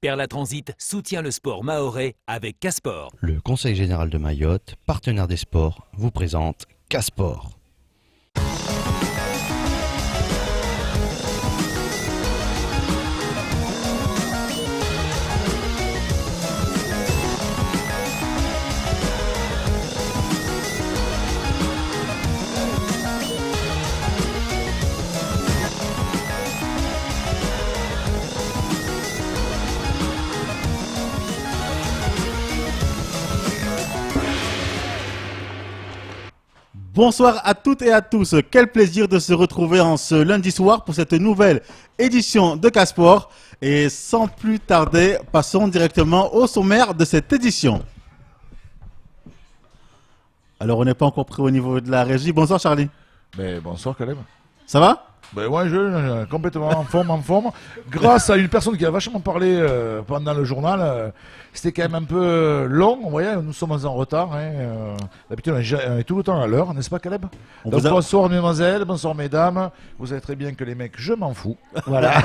Perla Transit soutient le sport mahorais avec Casport. Le Conseil général de Mayotte, partenaire des sports, vous présente Casport. Bonsoir à toutes et à tous, quel plaisir de se retrouver en ce lundi soir pour cette nouvelle édition de Casport. Et sans plus tarder, passons directement au sommaire de cette édition. Alors on n'est pas encore prêt au niveau de la régie. Bonsoir Charlie. Mais bonsoir Caleb. Ça va? Ben ouais, je complètement en forme. Grâce à une personne qui a vachement parlé pendant le journal, c'était quand même un peu long. Vous voyez, nous sommes en retard. D'habitude, on est tout le temps à l'heure, n'est-ce pas Caleb? Donc, bonsoir mesdemoiselles, bonsoir mesdames. Vous savez très bien que les mecs, je m'en fous. Voilà.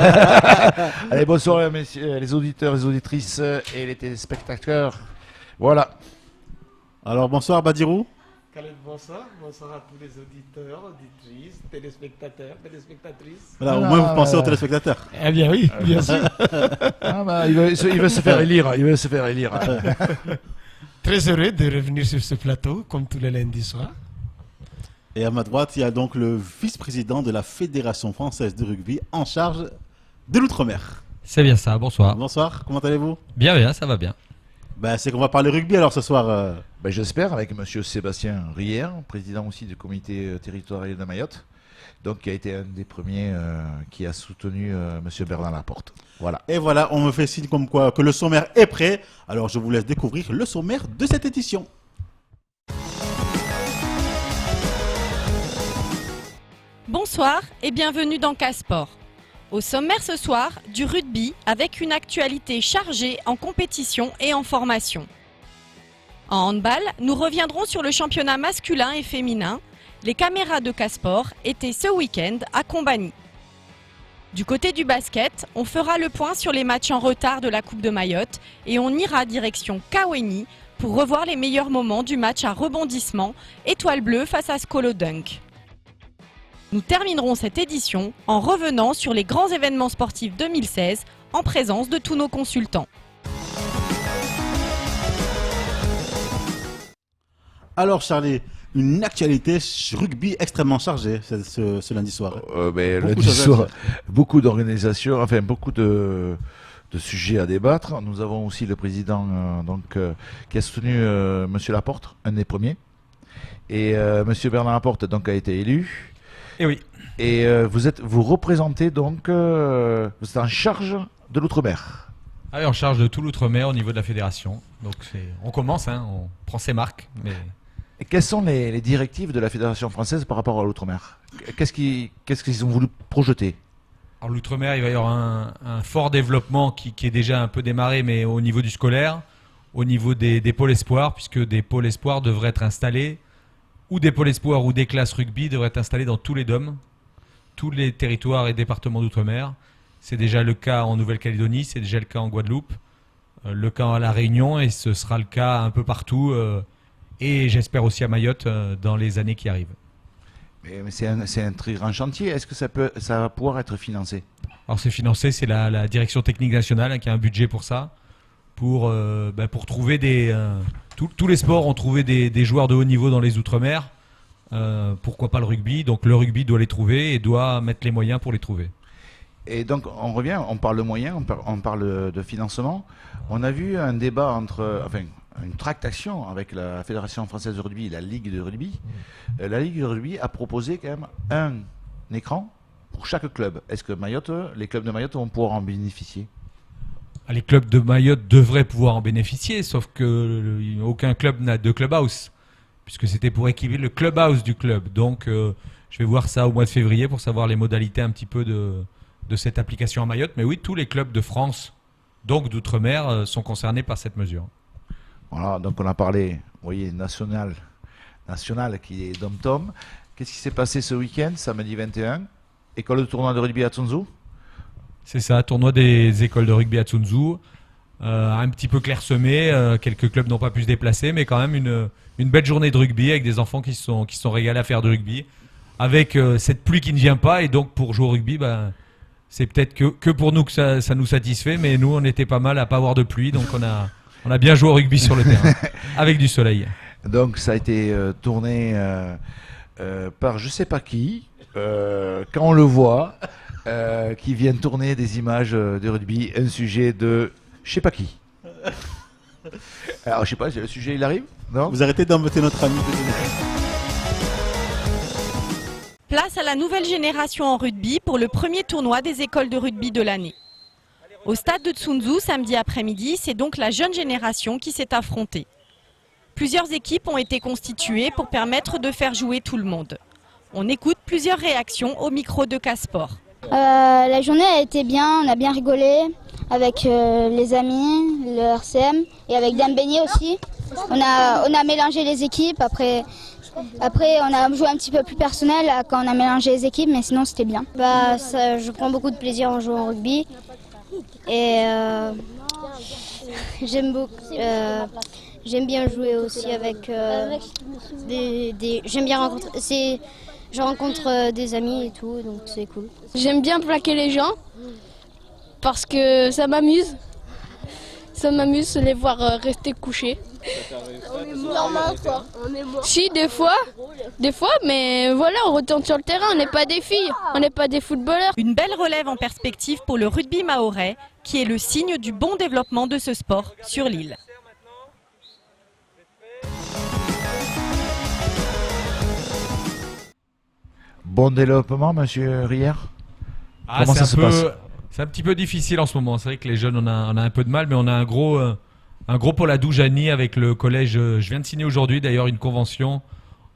Allez, bonsoir messieurs, les auditeurs, les auditrices et les téléspectateurs. Voilà. Alors bonsoir Badirou. Caleb, bonsoir à tous les auditeurs, auditrices, téléspectateurs, téléspectatrices. Voilà, au moins vous pensez aux téléspectateurs. Eh bien oui, bien sûr. Il veut se faire élire. Très heureux de revenir sur ce plateau, comme tous les lundis soirs. Et à ma droite, il y a donc le vice-président de la Fédération française de rugby en charge de l'Outre-mer. C'est bien ça, bonsoir. Bonsoir, comment allez-vous? Bien, ça va bien. C'est qu'on va parler rugby alors ce soir. J'espère, avec monsieur Sébastien Rière, président aussi du comité territorial de Mayotte, donc qui a été un des premiers qui a soutenu monsieur Bernard Laporte. Voilà. Et voilà, on me fait signe comme quoi que le sommaire est prêt. Alors je vous laisse découvrir le sommaire de cette édition. Bonsoir et bienvenue dans Casport. Au sommaire ce soir, du rugby avec une actualité chargée en compétition et en formation. En handball, nous reviendrons sur le championnat masculin et féminin. Les caméras de Casport étaient ce week-end à Combani. Du côté du basket, on fera le point sur les matchs en retard de la Coupe de Mayotte et on ira direction Kaweni pour revoir les meilleurs moments du match à rebondissement Étoile Bleue face à Skolo Dunk. Nous terminerons cette édition en revenant sur les grands événements sportifs 2016 en présence de tous nos consultants. Alors Charlie, une actualité rugby extrêmement chargée ce lundi soir. Lundi soir, beaucoup d'organisations, enfin beaucoup de sujets à débattre. Nous avons aussi le président qui a soutenu monsieur Laporte, un des premiers. Et monsieur Bernard Laporte donc, a été élu. Et oui. Et vous représentez donc, vous êtes en charge de l'Outre-mer. Ah oui, en charge de tout l'Outre-mer au niveau de la fédération. Donc on commence, on prend ses marques. Mais... Et quelles sont les directives de la Fédération française par rapport à l'Outre-mer? Qu'est-ce qu'ils ont voulu projeter? Alors l'Outre-mer, il va y avoir un fort développement qui est déjà un peu démarré, mais au niveau du scolaire, au niveau des pôles espoirs, puisque des pôles espoirs devraient être installés, ou des pôles espoirs ou des classes rugby devraient être installées dans tous les DOM, tous les territoires et départements d'Outre-mer. C'est déjà le cas en Nouvelle-Calédonie, c'est déjà le cas en Guadeloupe, le cas à La Réunion, et ce sera le cas un peu partout, et j'espère aussi à Mayotte dans les années qui arrivent. Mais c'est un très grand chantier. Est-ce que ça va pouvoir être financé? Alors c'est financé, c'est la direction technique nationale qui a un budget pour ça, pour trouver tous les sports ont trouvé des joueurs de haut niveau dans les Outre-mer. Pourquoi pas le rugby? Donc le rugby doit les trouver et doit mettre les moyens pour les trouver. Et donc on revient, on parle de moyens, on parle de financement. On a vu un débat une tractation avec la Fédération française de rugby et la Ligue de rugby. La Ligue de rugby a proposé quand même un écran pour chaque club. Est-ce que les clubs de Mayotte vont pouvoir en bénéficier? Les clubs de Mayotte devraient pouvoir en bénéficier, sauf que aucun club n'a de clubhouse, puisque c'était pour équiper le clubhouse du club. Donc je vais voir ça au mois de février pour savoir les modalités un petit peu de cette application à Mayotte. Mais oui, tous les clubs de France, donc d'outre-mer, sont concernés par cette mesure. Voilà, donc on a parlé, vous voyez, national qui est Dom-Tom. Qu'est-ce qui s'est passé ce week-end, samedi 21? École de tournoi de rugby à Tsunzu? C'est ça, tournoi des écoles de rugby à Tsunzu. un petit peu clairsemé. Quelques clubs n'ont pas pu se déplacer, mais quand même une belle journée de rugby avec des enfants qui se sont régalés à faire du rugby. Avec cette pluie qui ne vient pas, et donc pour jouer au rugby, c'est peut-être que pour nous que ça nous satisfait, mais nous on était pas mal à pas avoir de pluie, donc on a bien joué au rugby sur le terrain, avec du soleil. Donc ça a été tourné par je sais pas qui, quand on le voit, qui viennent tourner des images de rugby, un sujet de je sais pas qui. Alors je sais pas, le sujet il arrive, non? Vous arrêtez d'embêter notre ami. Place à la nouvelle génération en rugby pour le premier tournoi des écoles de rugby de l'année. Au stade de Tsunzu, samedi après-midi, c'est donc la jeune génération qui s'est affrontée. Plusieurs équipes ont été constituées pour permettre de faire jouer tout le monde. On écoute plusieurs réactions au micro de Casport. La journée a été bien, on a bien rigolé avec les amis, le RCM et avec Dan Beignet aussi. On a mélangé les équipes, après on a joué un petit peu plus personnel quand on a mélangé les équipes, mais sinon c'était bien. Je prends beaucoup de plaisir en jouant au rugby et j'aime bien jouer aussi avec j'aime bien rencontrer. Je rencontre des amis et tout, donc c'est cool. J'aime bien plaquer les gens parce que ça m'amuse. Ça m'amuse de les voir rester couchés. Normal quoi, on est mort. Si, des fois, mais voilà, on retourne sur le terrain, on n'est pas des filles, on n'est pas des footballeurs. Une belle relève en perspective pour le rugby mahorais, qui est le signe du bon développement de ce sport sur l'île. Bon développement, monsieur Rière. Comment ça se passe? C'est un petit peu difficile en ce moment. C'est vrai que les jeunes, on a un peu de mal, mais on a un gros pôle à Doujani avec le collège. Je viens de signer aujourd'hui d'ailleurs une convention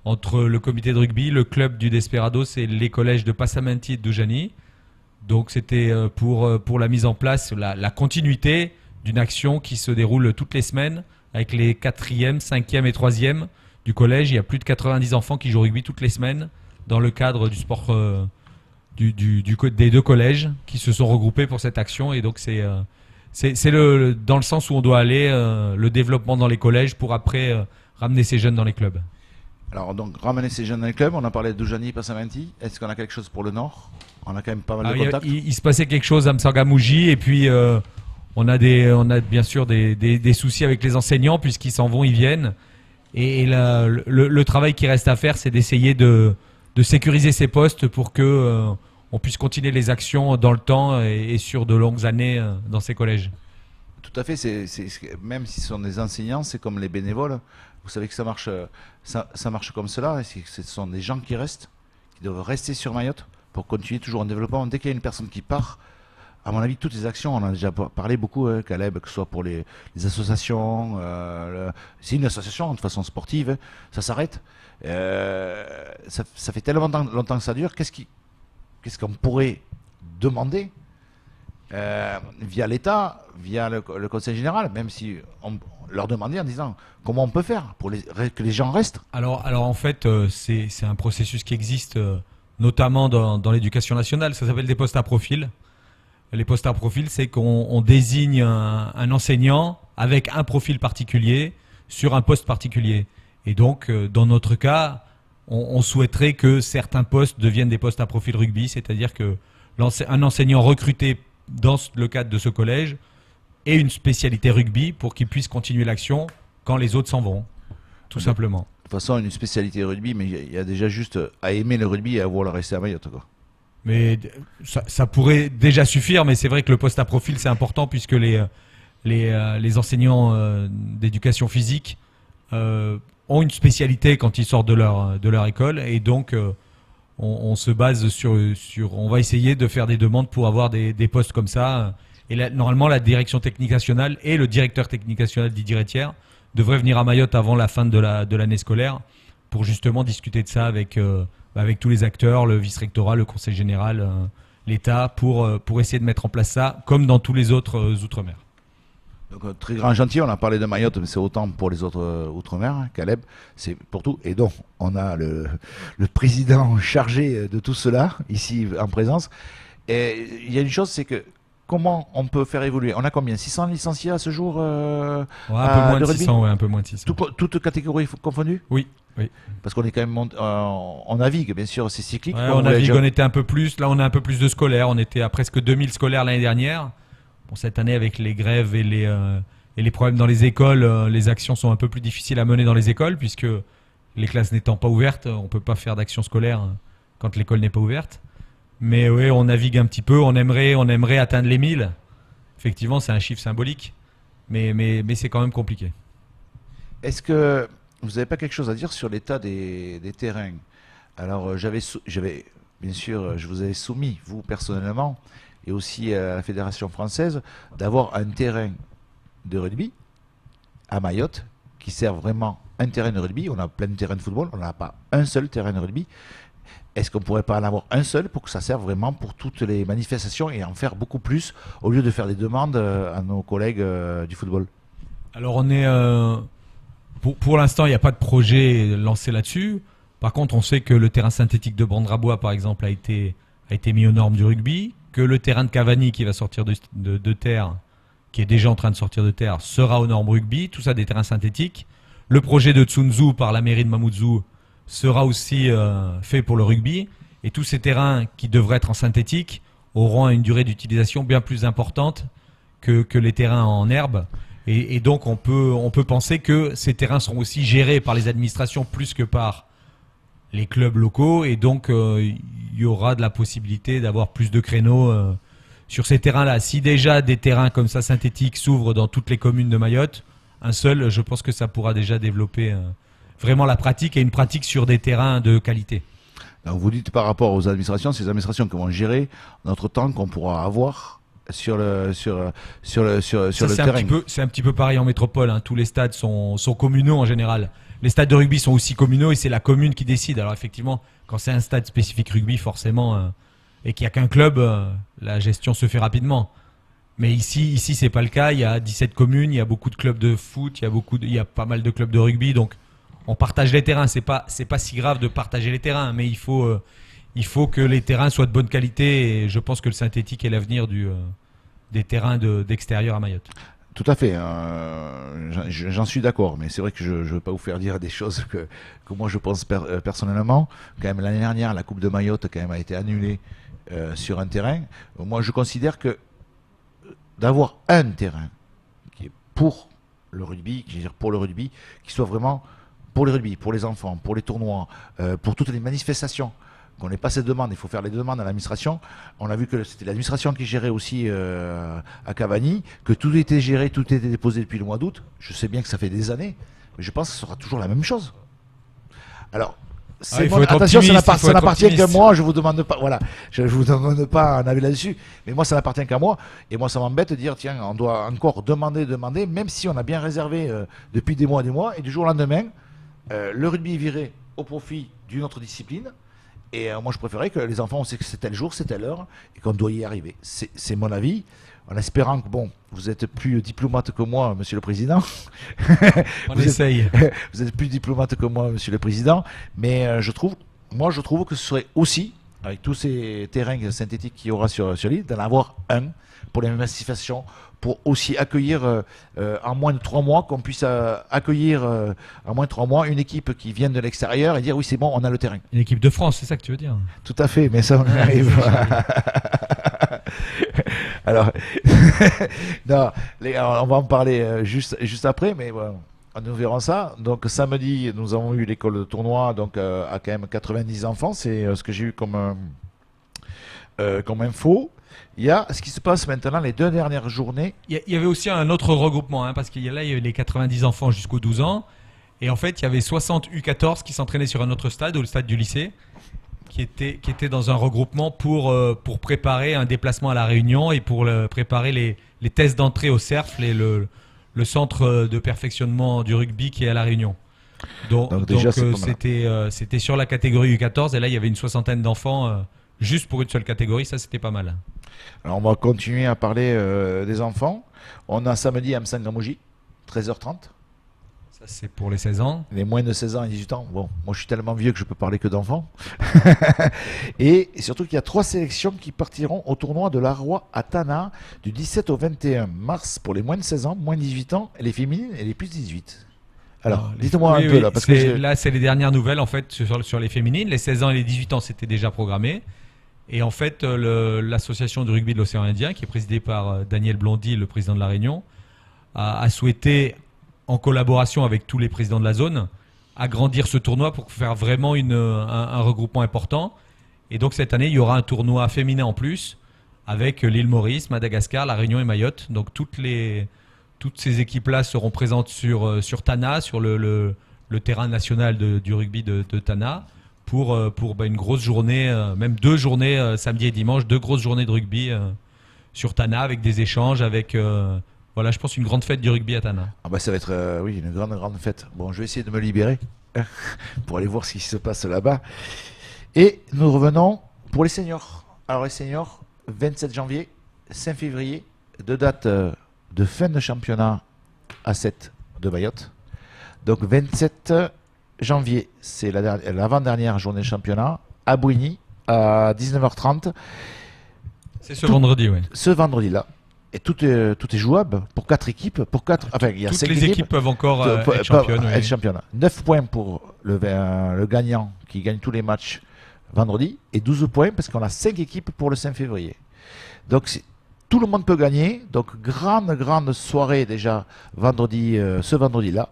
entre le comité de rugby, le club du Desperados et les collèges de Passamenti et de Doujani. Donc c'était pour la mise en place, la continuité d'une action qui se déroule toutes les semaines avec les 4e, 5e et 3e du collège. Il y a plus de 90 enfants qui jouent au rugby toutes les semaines dans le cadre du sport des deux collèges qui se sont regroupés pour cette action. Et donc c'est dans le sens où on doit aller, le développement dans les collèges pour après ramener ces jeunes dans les clubs. Alors donc ramener ces jeunes dans les clubs, on a parlé de Doujani, Passamenti. Est-ce qu'on a quelque chose pour le Nord? On a quand même pas mal de contacts. Il se passait quelque chose à Msangamouji, et puis on a bien sûr des soucis avec les enseignants puisqu'ils s'en vont, ils viennent. Et le travail qui reste à faire, c'est d'essayer de sécuriser ces postes pour que on puisse continuer les actions dans le temps et sur de longues années dans ces collèges. Tout à fait, même si ce sont des enseignants, c'est comme les bénévoles. Vous savez que ça marche comme cela. Ce sont des gens qui restent, qui doivent rester sur Mayotte pour continuer toujours en développement. Dès qu'il y a une personne qui part, à mon avis, toutes les actions, on en a déjà parlé beaucoup, Caleb, que ce soit pour les associations, c'est une association de façon sportive, ça s'arrête. Ça fait tellement longtemps que ça dure. Qu'est-ce qu'on pourrait demander via l'État, via le Conseil général, même si on leur demandait en disant comment on peut faire pour que les gens restent? Alors en fait, c'est un processus qui existe notamment dans l'éducation nationale. Ça s'appelle des postes à profil. Les postes à profil, c'est qu'on désigne un enseignant avec un profil particulier sur un poste particulier. Et donc, dans notre cas, on souhaiterait que certains postes deviennent des postes à profil rugby, c'est-à-dire qu'un enseignant recruté dans le cadre de ce collège ait une spécialité rugby pour qu'il puisse continuer l'action quand les autres s'en vont, tout simplement. De toute façon, une spécialité rugby, mais il y a déjà juste à aimer le rugby et à vouloir rester à Mayotte, quoi. Mais ça pourrait déjà suffire, mais c'est vrai que le poste à profil, c'est important puisque les enseignants d'éducation physique ont une spécialité quand ils sortent de leur école, et donc on se base sur on va essayer de faire des demandes pour avoir des postes comme ça. Et normalement, la direction technique nationale et le directeur technique national Didier Rétière devraient venir à Mayotte avant la fin de l'année scolaire pour justement discuter de ça avec tous les acteurs, le vice-rectorat, le conseil général, l'État, pour essayer de mettre en place ça, comme dans tous les autres outre-mer. Donc, très grand chantier, on a parlé de Mayotte, mais c'est autant pour les autres outre-mer, hein, Caleb, c'est pour tout. Et donc, on a le président chargé de tout cela, ici en présence. Et il y a une chose, c'est que comment on peut faire évoluer? On a combien? 600 licenciés à ce jour Un peu moins de 600, un peu moins de 600. Toutes catégories confondues? Oui. Parce qu'on est quand même on navigue, bien sûr, c'est cyclique. Ouais, on navigue, on était un peu plus. Là, on a un peu plus de scolaires. On était à presque 2000 scolaires l'année dernière. Bon, cette année, avec les grèves et les problèmes dans les écoles, les actions sont un peu plus difficiles à mener dans les écoles, puisque les classes n'étant pas ouvertes, on ne peut pas faire d'action scolaire quand l'école n'est pas ouverte. Mais oui, on navigue un petit peu. On aimerait atteindre les 1000. Effectivement, c'est un chiffre symbolique, mais c'est quand même compliqué. Est-ce que vous n'avez pas quelque chose à dire sur l'état des terrains? Alors, j'avais, bien sûr, je vous avais soumis, vous personnellement, et aussi à la Fédération française, d'avoir un terrain de rugby à Mayotte qui sert vraiment un terrain de rugby. On a plein de terrains de football, on n'a pas un seul terrain de rugby. Est-ce qu'on ne pourrait pas en avoir un seul pour que ça serve vraiment pour toutes les manifestations et en faire beaucoup plus au lieu de faire des demandes à nos collègues du football? Alors on est pour l'instant il n'y a pas de projet lancé là-dessus. Par contre on sait que le terrain synthétique de Brandrabois par exemple a été mis aux normes du rugby, que le terrain de Cavani qui va sortir de terre, qui est déjà en train de sortir de terre, sera aux normes rugby, tout ça des terrains synthétiques. Le projet de Tsunzu par la mairie de Mamoudzou sera aussi fait pour le rugby, et tous ces terrains qui devraient être en synthétique auront une durée d'utilisation bien plus importante que les terrains en herbe, et donc on peut penser que ces terrains seront aussi gérés par les administrations plus que par les clubs locaux, et donc il y aura de la possibilité d'avoir plus de créneaux sur ces terrains-là. Si déjà des terrains comme ça synthétiques s'ouvrent dans toutes les communes de Mayotte, un seul, je pense que ça pourra déjà développer vraiment la pratique, et une pratique sur des terrains de qualité. Donc vous dites par rapport aux administrations, ces administrations qui vont gérer notre temps qu'on pourra avoir sur le terrain. C'est un petit peu pareil en métropole, hein. Tous les stades sont communaux en général. Les stades de rugby sont aussi communaux, et c'est la commune qui décide. Alors effectivement, quand c'est un stade spécifique rugby, forcément, et qu'il n'y a qu'un club, la gestion se fait rapidement. Mais ici c'est pas le cas. Il y a 17 communes, il y a beaucoup de clubs de foot, il y a pas mal de clubs de rugby, donc on partage les terrains. C'est pas si grave de partager les terrains, mais il faut que les terrains soient de bonne qualité, et je pense que le synthétique est l'avenir des terrains d'extérieur à Mayotte. Tout à fait, j'en suis d'accord, mais c'est vrai que je ne veux pas vous faire dire des choses que moi je pense personnellement. Quand même, l'année dernière, la Coupe de Mayotte quand même a été annulée sur un terrain. Moi je considère que d'avoir un terrain qui est pour le rugby, qui soit vraiment pour le rugby, pour les enfants, pour les tournois, pour toutes les manifestations, qu'on n'ait pas ces demandes, il faut faire les demandes à l'administration. On a vu que c'était l'administration qui gérait aussi à Cavani, que tout était géré, tout était déposé depuis le mois d'août. Je sais bien que ça fait des années, mais je pense que ce sera toujours la même chose. Alors, attention, ça n'appartient qu'à moi, je vous demande pas, voilà, je vous demande pas un avis là-dessus, mais moi ça n'appartient qu'à moi, et moi ça m'embête de dire, tiens, on doit encore demander, même si on a bien réservé depuis des mois, et du jour au lendemain, le rugby est viré au profit d'une autre discipline. Et moi, je préférais que les enfants, on sait que c'est tel jour, c'est telle heure, et qu'on doit y arriver. C'est mon avis, en espérant que, bon, vous êtes plus diplomate que moi, Monsieur le Président. On essaye. Vous êtes plus diplomate que moi, Monsieur le Président, mais je trouve que ce serait aussi, avec tous ces terrains synthétiques qu'il y aura sur l'île, d'en avoir un pour les manifestations, pour aussi accueillir en moins de 3 mois, qu'on puisse accueillir en moins de 3 mois une équipe qui vient de l'extérieur et dire oui c'est bon, on a le terrain. Une équipe de France, c'est ça que tu veux dire? Tout à fait, mais ça on y arrive. Alors, non, on va en parler juste après, mais bon, nous verrons ça. Donc samedi, nous avons eu l'école de tournoi, donc à quand même 90 enfants, c'est ce que j'ai eu comme info. Il y a ce qui se passe maintenant les 2 dernières journées. Il y avait aussi un autre regroupement, hein, parce qu'il y a les 90 enfants jusqu'aux 12 ans. Et en fait, il y avait 60 U14 qui s'entraînaient sur un autre stade, au stade du lycée, qui était dans un regroupement pour préparer un déplacement à La Réunion, et pour préparer les tests d'entrée au CERF, le centre de perfectionnement du rugby qui est à La Réunion. Donc déjà, c'était sur la catégorie U14, et là, il y avait une 60aine d'enfants juste pour une seule catégorie. Ça, c'était pas mal. Alors, on va continuer à parler des enfants. On a samedi à Msangamouji, 13h30. Ça, c'est pour les 16 ans. Les moins de 16 ans et 18 ans. Bon, moi je suis tellement vieux que je peux parler que d'enfants. Et surtout qu'il y a 3 sélections qui partiront au tournoi de l'Arrois à Tana du 17 au 21 mars pour les moins de 16 ans, moins de 18 ans, et les féminines et les plus de 18. Alors, dites-moi un peu là. Parce que là, c'est les dernières nouvelles en fait sur les féminines. Les 16 ans et les 18 ans, c'était déjà programmé. Et en fait, l'association du rugby de l'océan Indien, qui est présidée par Daniel Blondy, le président de la Réunion, a souhaité, en collaboration avec tous les présidents de la zone, agrandir ce tournoi pour faire vraiment un regroupement important. Et donc cette année, il y aura un tournoi féminin en plus, avec l'île Maurice, Madagascar, la Réunion et Mayotte. Donc toutes ces équipes-là seront présentes sur Tana, sur le terrain national du rugby de Tana, pour une grosse journée, même 2 journées, samedi et dimanche, 2 grosses journées de rugby sur Tana, avec des échanges, avec... Voilà, je pense une grande fête du rugby à Tana. Ah bah ça va être oui, une grande fête. Bon, je vais essayer de me libérer pour aller voir ce qui se passe là-bas. Et nous revenons pour les seniors. Alors les seniors, 27 janvier, 5 février, 2 dates de fin de championnat à 7 de Mayotte. Donc 27 janvier, c'est l'avant-dernière journée de championnat à Bouigny à 19h30. C'est ce vendredi, oui. Ce vendredi-là. Et tout est jouable pour 4 équipes. Enfin, il y a toutes 5 les équipes peuvent encore être championnes. Être championnes. 9 points pour le gagnant qui gagne tous les matchs vendredi et 12 points parce qu'on a 5 équipes pour le 5 février. Donc tout le monde peut gagner. Donc grande soirée déjà ce vendredi-là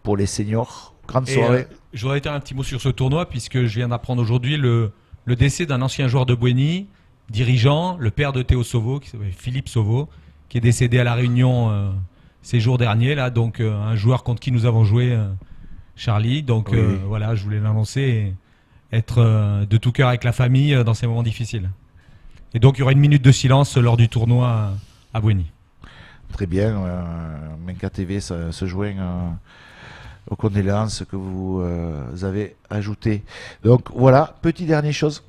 pour les seniors. Grande soirée. Je voudrais dire un petit mot sur ce tournoi puisque je viens d'apprendre aujourd'hui le décès d'un ancien joueur de Bouigny, dirigeant, le père de Théo Sauveau, qui s'appelle Philippe Sauveau, qui est décédé à La Réunion ces jours derniers, là, donc un joueur contre qui nous avons joué, Charlie. Donc oui. voilà, je voulais l'annoncer et être de tout cœur avec la famille dans ces moments difficiles. Et donc il y aura une minute de silence lors du tournoi à Bouigny. Très bien, Menka TV se joint aux condoléances que vous avez ajoutées. Donc voilà, petite dernière chose.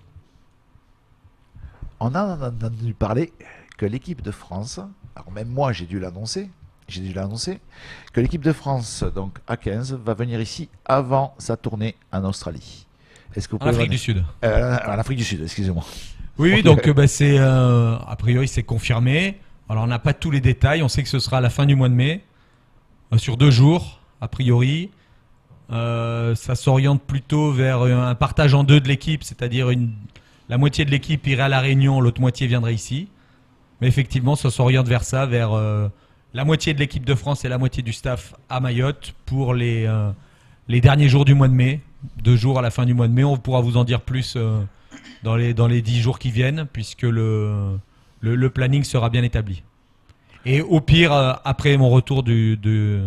On a entendu parler que l'équipe de France, alors même moi j'ai dû l'annoncer, que l'équipe de France, donc A15, va venir ici avant sa tournée en Australie. Est-ce que vous pouvez En Afrique du Sud. En Afrique du Sud, excusez-moi. Oui, donc c'est a priori c'est confirmé. Alors on n'a pas tous les détails, on sait que ce sera à la fin du mois de mai, sur 2 jours, a priori. Ça s'oriente plutôt vers un partage en 2 de l'équipe, c'est-à-dire la moitié de l'équipe irait à La Réunion, l'autre moitié viendrait ici. Mais effectivement, ça s'oriente vers ça, vers la moitié de l'équipe de France et la moitié du staff à Mayotte pour les derniers jours du mois de mai. 2 jours à la fin du mois de mai. On pourra vous en dire plus dans les 10 jours qui viennent, puisque le planning sera bien établi. Et au pire, après mon retour de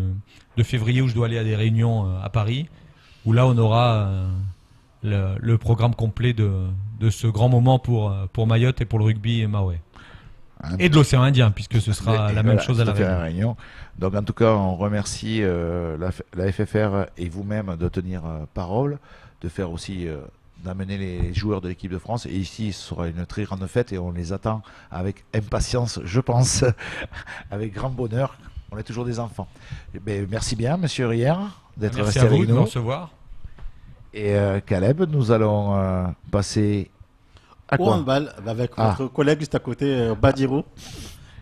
février, où je dois aller à des réunions à Paris, où là on aura le programme complet de ce grand moment pour Mayotte et pour le rugby mahorais. Et de l'océan Indien, puisque ce sera la même chose à la Réunion. Donc en tout cas, on remercie la FFR et vous-même de tenir parole, de faire aussi d'amener les joueurs de l'équipe de France. Et ici, ce sera une très grande fête et on les attend avec impatience, je pense, avec grand bonheur. On est toujours des enfants. Merci bien, monsieur Rière, d'être resté avec nous. Merci à vous de me recevoir. Et Caleb, nous allons passer à au handball avec votre collègue juste à côté, Badirou.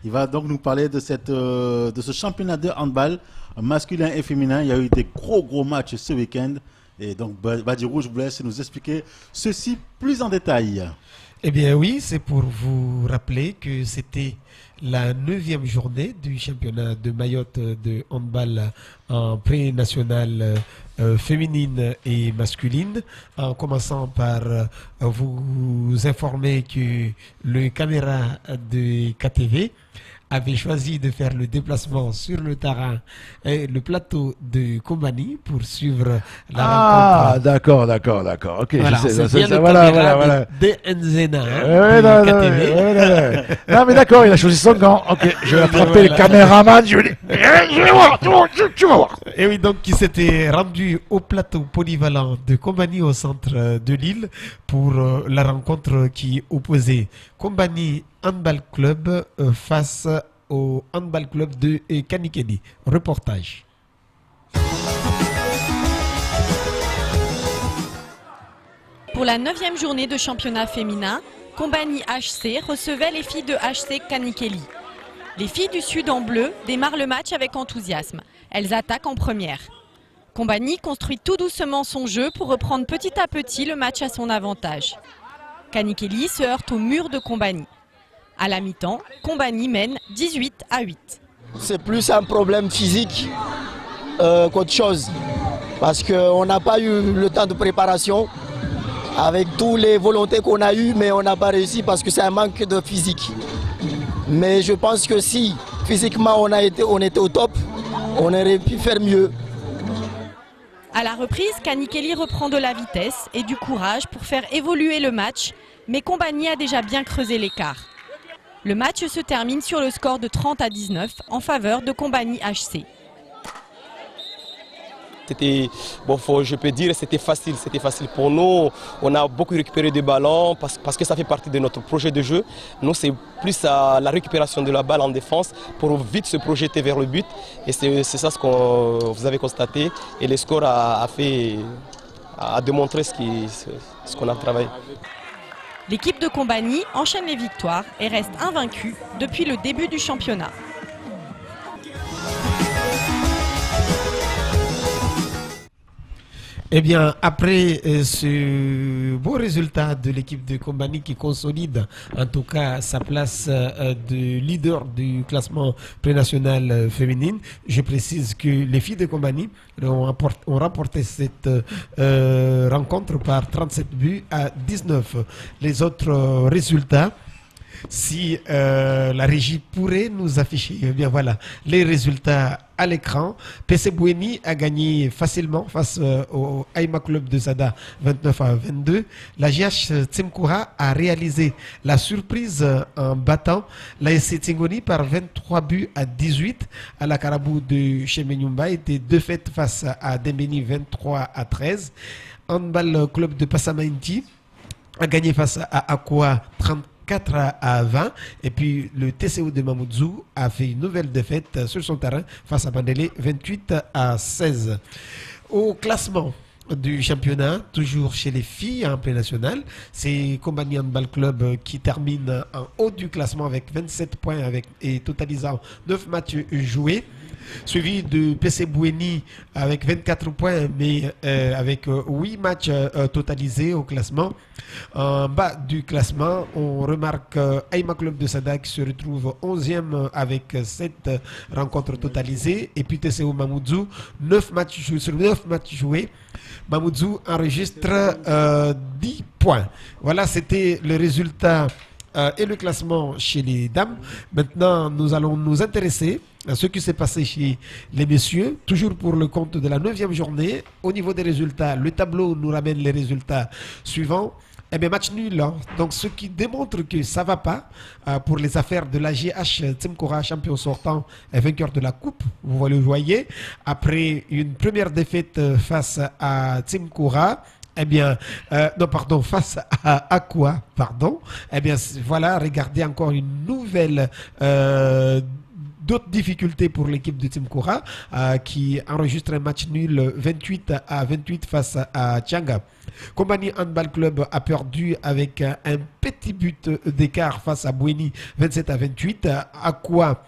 Il va donc nous parler de ce championnat de handball masculin et féminin. Il y a eu des gros matchs ce week-end. Et donc Badirou, je vous laisse nous expliquer ceci plus en détail. Eh bien oui, c'est pour vous rappeler que c'était la 9e journée du championnat de Mayotte de handball en pré-national féminine et masculine, en commençant par vous informer que le caméra de KTV avait choisi de faire le déplacement sur le terrain et le plateau de Kombani pour suivre la rencontre. Ah, d'accord. Ok, voilà, je sais. c'est bien le Voilà. de Nzena de KTV. Non, mais d'accord, il a choisi son gant. Ok, je vais attraper le caméraman. Je vais voir, tu vas voir. Et oui, donc qui s'était rendu au plateau polyvalent de Kombani au centre de l'île pour la rencontre qui opposait Kombani Handball Club face au Handball Club de Kanikedi. Reportage. Pour la 9e journée de championnat féminin, Combani HC recevait les filles de HC Kanikeli. Les filles du Sud en bleu démarrent le match avec enthousiasme. Elles attaquent en première. Combani construit tout doucement son jeu pour reprendre petit à petit le match à son avantage. Kanikeli se heurte au mur de Combani. À la mi-temps, Combani mène 18-8. C'est plus un problème physique qu'autre chose. Parce qu'on n'a pas eu le temps de préparation. Avec toutes les volontés qu'on a eues, mais on n'a pas réussi parce que c'est un manque de physique. Mais je pense que si physiquement on était au top, on aurait pu faire mieux. À la reprise, Kanikeli reprend de la vitesse et du courage pour faire évoluer le match, mais Combani a déjà bien creusé l'écart. Le match se termine sur le score de 30-19 en faveur de Combani HC. Je peux dire c'était facile pour nous. On a beaucoup récupéré des ballons parce que ça fait partie de notre projet de jeu. Nous, c'est plus la récupération de la balle en défense pour vite se projeter vers le but. Et c'est ça ce que vous avez constaté. Et le score a démontré ce qu'on a travaillé. L'équipe de Combani enchaîne les victoires et reste invaincue depuis le début du championnat. Eh bien, après ce beau résultat de l'équipe de Combani qui consolide en tout cas sa place de leader du classement pré-national féminine, je précise que les filles de Combani ont remporté cette rencontre par 37 buts à 19. Les autres résultats, si la régie pourrait nous afficher, eh bien voilà, les résultats à l'écran. PC Boueni a gagné facilement face au Aïma Club de Sada 29-22. La GH Tsimkoura a réalisé la surprise en battant l'ASC Tingoni par 23 buts à 18. À la Carabou de Chemenyumba était défaite face à Dembeni 23-13. Handball Club de Passamainti a gagné face à Aqua 34-20, et puis le TCO de Mamoudzou a fait une nouvelle défaite sur son terrain face à Bandélé 28-16. Au classement du championnat, toujours chez les filles en pré-national, c'est Combani Handball Club qui termine en haut du classement avec 27 points et totalisant 9 matchs joués, suivi de PC Boueni avec 24 points, mais avec 8 matchs totalisés au classement. En bas du classement, on remarque Aïma Club de Sada qui se retrouve 11e avec 7 rencontres totalisées. Et puis TCO Mamoudzou, 9 matchs joués, sur 9 matchs joués, Mamoudzou enregistre 10 points. Voilà, c'était le résultat et le classement chez les dames. Maintenant, nous allons nous intéresser à ce qui s'est passé chez les messieurs, toujours pour le compte de la 9e journée. Au niveau des résultats, le tableau nous ramène les résultats suivants. Eh bien, match nul, hein. Donc ce qui démontre que ça ne va pas pour les affaires de la GH Tsimkoura, champion sortant et vainqueur de la coupe. Vous le voyez, après une première défaite face à Tsimkoura, eh bien, face à Aqua, pardon. Eh bien, voilà, regardez encore une nouvelle d'autres difficultés pour l'équipe de Tsimkoura qui enregistre un match nul 28-28 face à Tchanga. Combani Handball Club a perdu avec un petit but d'écart face à Boueni 27-28. Aqua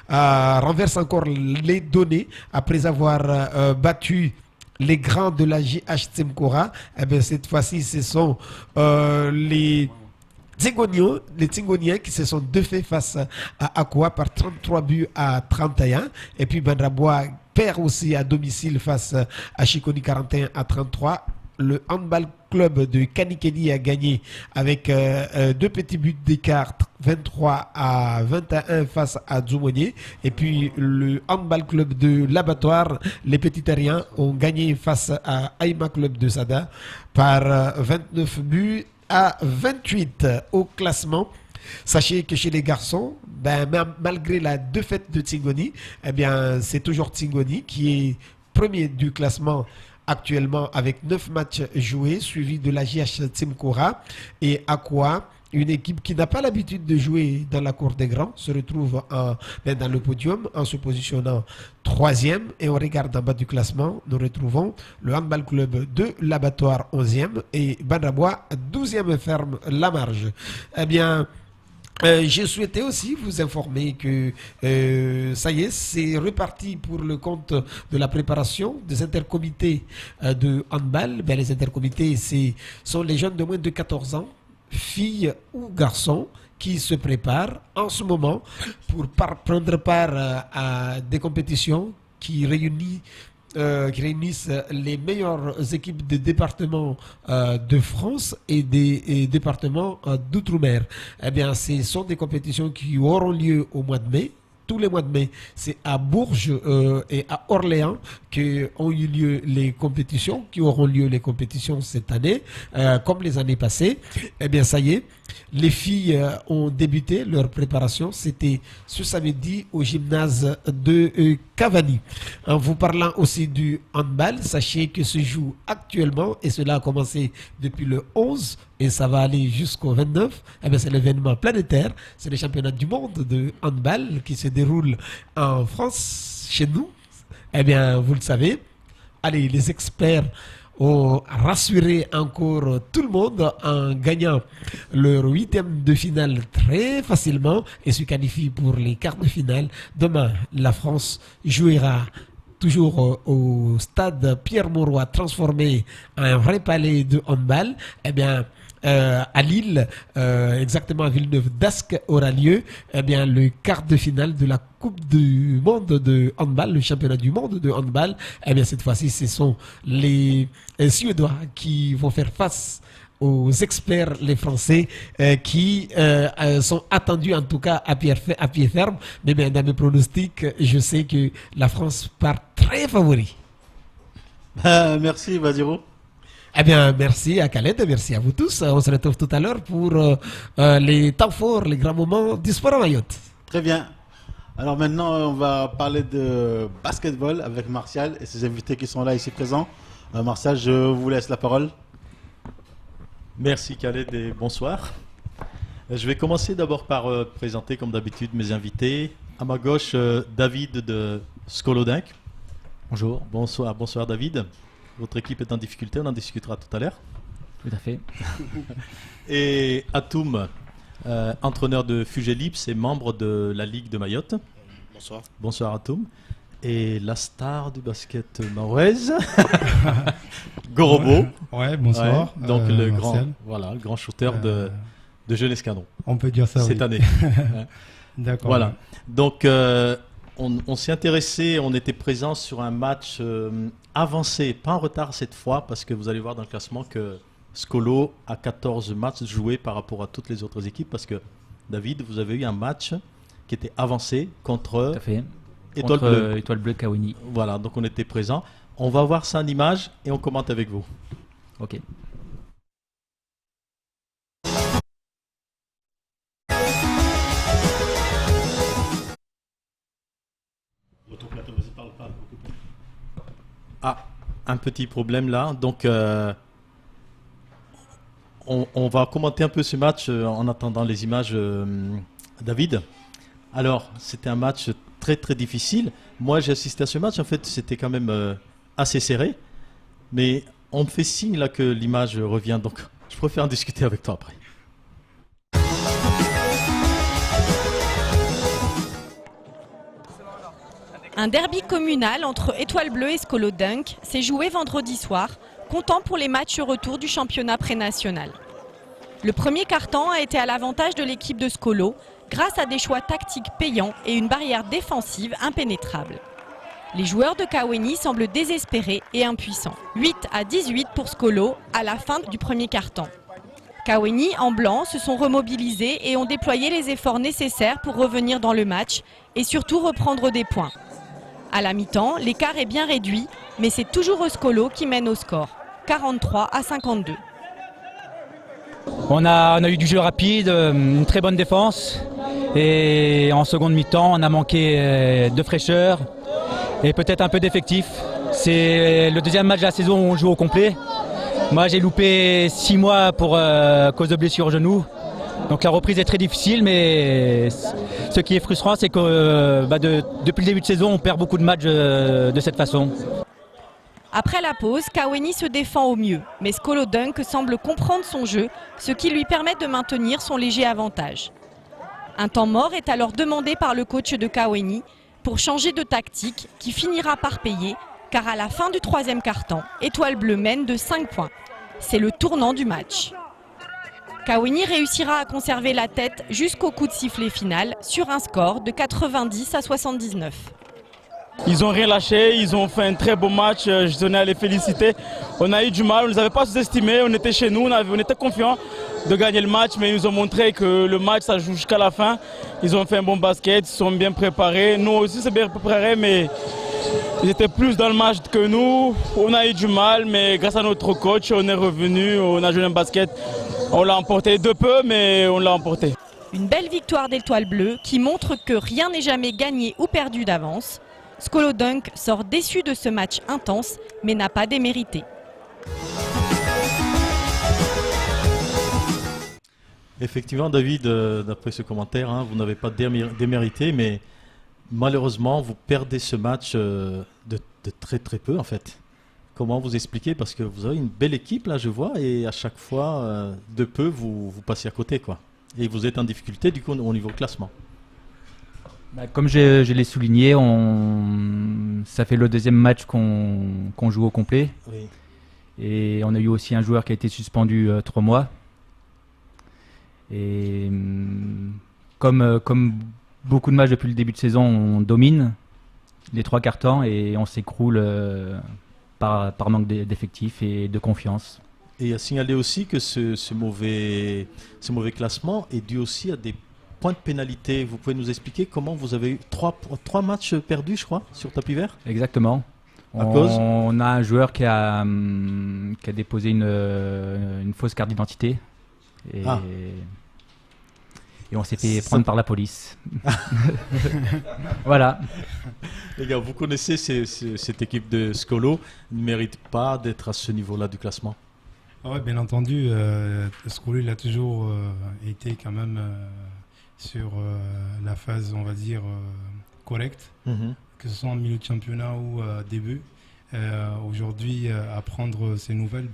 renverse encore les données après avoir battu les grands de la GH Tsimkoura. Eh bien, cette fois-ci, ce sont les Tingoniens qui se sont défaits face à Aqua par 33 buts à 31. Et puis Bandrabois perd aussi à domicile face à Chikoni 41 à 33. Le handball club de Kanikeli a gagné avec 2 petits buts d'écart, 23-21 face à Dzoumonier. Et puis le handball club de l'Abattoir, les Petits Terriens, ont gagné face à Aïma Club de Sada par 29 buts à 28 au classement. Sachez que chez les garçons, malgré la défaite de Tingoni, eh bien, c'est toujours Tingoni qui est premier du classement actuellement avec 9 matchs joués, suivi de la GH Tsimkoura et Aqua une équipe qui n'a pas l'habitude de jouer dans la cour des grands se retrouve dans le podium en se positionnant 3e. Et on regarde en bas du classement, nous retrouvons le handball club de l'Abattoir 11e et Banrabois 12e ferme la marge. Eh bien, je souhaitais aussi vous informer que ça y est, c'est reparti pour le compte de la préparation des intercomités de handball. Ben, les intercomités, sont les jeunes de moins de 14 ans, filles ou garçons, qui se préparent en ce moment pour prendre part à des compétitions qui réunissent les meilleures équipes des départements de France et des départements d'outre-mer. Eh bien, ce sont des compétitions qui auront lieu au mois de mai. Tous les mois de mai, c'est à Bourges et à Orléans qu'ont eu lieu les compétitions, qui auront lieu les compétitions cette année, comme les années passées. Eh bien, ça y est, les filles ont débuté leur préparation. C'était ce samedi au gymnase de Cavani. En vous parlant aussi du handball, sachez que se joue actuellement, et cela a commencé depuis le 11 et ça va aller jusqu'au 29. Eh bien, c'est l'événement planétaire. C'est le championnat du monde de handball qui se déroule en France, chez nous. Eh bien, vous le savez. Allez, les experts ont rassuré encore tout le monde en gagnant leur 8e de finale très facilement et se qualifie pour les quarts de finale. Demain, la France jouera toujours au stade Pierre-Mauroy, transformé en un vrai palais de handball. Eh bien, à Lille, exactement à Villeneuve-d'Ascq, aura lieu le quart de finale de la Coupe du monde de handball, le championnat du monde de handball. Eh bien, cette fois-ci, ce sont les Suédois qui vont faire face aux experts, les Français, qui sont attendus en tout cas à pied ferme. Mais bien, dans mes pronostics, je sais que la France part très favori. Merci, Badiro. Eh bien, merci à Khaled, merci à vous tous. On se retrouve tout à l'heure pour les temps forts, les grands moments du sport à Mayotte. Très bien. Alors maintenant, on va parler de basketball avec Martial et ses invités qui sont là ici présents. Martial, je vous laisse la parole. Merci Khaled et bonsoir. Je vais commencer d'abord par présenter comme d'habitude mes invités. À ma gauche, David de Skolodink. Bonjour. Bonsoir David. Votre équipe est en difficulté, on en discutera tout à l'heure. Tout à fait. Et Atoum, entraîneur de Fugelips et membre de la Ligue de Mayotte. Bonsoir. Bonsoir Atoum. Et la star du basket mahoraise, Gorobo. Ouais, bonsoir. Ouais, donc le Martial. grand shooter de Jeunesse Canon. On peut dire ça cette année. D'accord. Voilà. Donc on s'est intéressé, on était présent sur un match avancé, pas en retard cette fois, parce que vous allez voir dans le classement que Skolo a 14 matchs joués par rapport à toutes les autres équipes, parce que David, vous avez eu un match qui était avancé contre Étoile Bleue Kawini. Voilà, donc on était présent. On va voir ça en image et on commente avec vous. Ok. Ah, un petit problème là. Donc, on va commenter un peu ce match en attendant les images, David. Alors, c'était un match très très difficile. Moi, j'ai assisté à ce match. En fait, c'était quand même assez serré. Mais on me fait signe là que l'image revient. Donc, je préfère en discuter avec toi après. Un derby communal entre Étoile Bleue et Skolodink s'est joué vendredi soir, comptant pour les matchs retour du championnat pré-national. Le premier quart-temps a été à l'avantage de l'équipe de Skolo, grâce à des choix tactiques payants et une barrière défensive impénétrable. Les joueurs de Kaweni semblent désespérés et impuissants. 8-18 pour Skolo à la fin du premier quart-temps. Kaweni, en blanc, se sont remobilisés et ont déployé les efforts nécessaires pour revenir dans le match et surtout reprendre des points. À la mi-temps, l'écart est bien réduit, mais c'est toujours Skolo qui mène au score, 43-52. On a eu du jeu rapide, une très bonne défense. Et en seconde mi-temps, on a manqué de fraîcheur et peut-être un peu d'effectif. C'est le deuxième match de la saison où on joue au complet. Moi, j'ai loupé 6 mois pour cause de blessure au genou. Donc la reprise est très difficile, mais ce qui est frustrant, c'est que depuis le début de saison, on perd beaucoup de matchs de cette façon. Après la pause, Kaweni se défend au mieux, mais Skolo Dunk semble comprendre son jeu, ce qui lui permet de maintenir son léger avantage. Un temps mort est alors demandé par le coach de Kaweni pour changer de tactique qui finira par payer, car à la fin du troisième quart-temps, Étoile Bleue mène de 5 points. C'est le tournant du match. Kaweni réussira à conserver la tête jusqu'au coup de sifflet final sur un score de 90 à 79. Ils n'ont rien lâché, ils ont fait un très beau match, je tenais à les féliciter. On a eu du mal, on ne les avait pas sous-estimés, on était chez nous, on était confiants de gagner le match, mais ils nous ont montré que le match ça joue jusqu'à la fin. Ils ont fait un bon basket, ils sont bien préparés, nous aussi c'est bien préparé, mais ils étaient plus dans le match que nous. On a eu du mal, mais grâce à notre coach, on est revenu, on a joué un basket. On l'a emporté de peu, mais on l'a emporté. Une belle victoire d'Étoile Bleue qui montre que rien n'est jamais gagné ou perdu d'avance. Skolo Dunk sort déçu de ce match intense, mais n'a pas démérité. Effectivement, David, d'après ce commentaire, vous n'avez pas démérité, mais malheureusement, vous perdez ce match de très très peu en fait. Comment vous expliquez? Parce que vous avez une belle équipe là, je vois, et à chaque fois, de peu, vous passez à côté, quoi. Et vous êtes en difficulté du coup au niveau classement. Comme je l'ai souligné, ça fait le deuxième match qu'on joue au complet. Oui. Et on a eu aussi un joueur qui a été suspendu 3 mois. Et comme beaucoup de matchs depuis le début de saison, on domine les 3 quarts temps et on s'écroule par manque d'effectifs et de confiance. Et à signaler aussi que ce mauvais classement est dû aussi à des points de pénalité. Vous pouvez nous expliquer comment vous avez eu 3 matchs perdus, je crois, sur tapis vert? Exactement. On a un joueur qui a déposé une fausse carte d'identité. Et on s'est fait prendre par la police. Voilà. Les gars, vous connaissez cette équipe de Skolo, ne mérite pas d'être à ce niveau-là du classement? Oui, bien entendu. Skolo, il a toujours été quand même sur la phase, on va dire, correcte, que ce soit en milieu de championnat ou début. Aujourd'hui, apprendre ces nouvelles,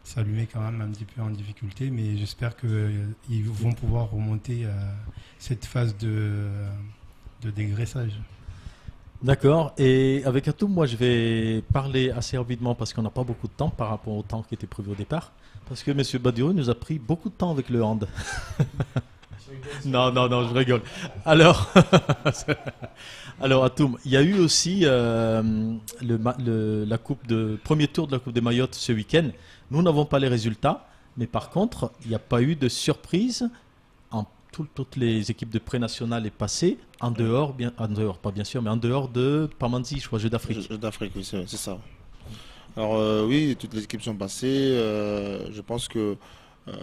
ça lui met quand même un petit peu en difficulté, mais j'espère qu'ils vont pouvoir remonter cette phase de dégraissage. D'accord, et avec Atoum, moi je vais parler assez rapidement parce qu'on n'a pas beaucoup de temps par rapport au temps qui était prévu au départ, parce que M. Badiou nous a pris beaucoup de temps avec le hand. Non, je rigole. Alors Atoum, il y a eu aussi premier tour de la Coupe des Mayotte ce week-end. Nous n'avons pas les résultats, mais par contre, il n'y a pas eu de surprise. Toutes les équipes de pré-national est passées en dehors de Pamandzi, je crois, Jeux d'Afrique. Jeux d'Afrique, oui, c'est ça. Alors oui, toutes les équipes sont passées. Je pense que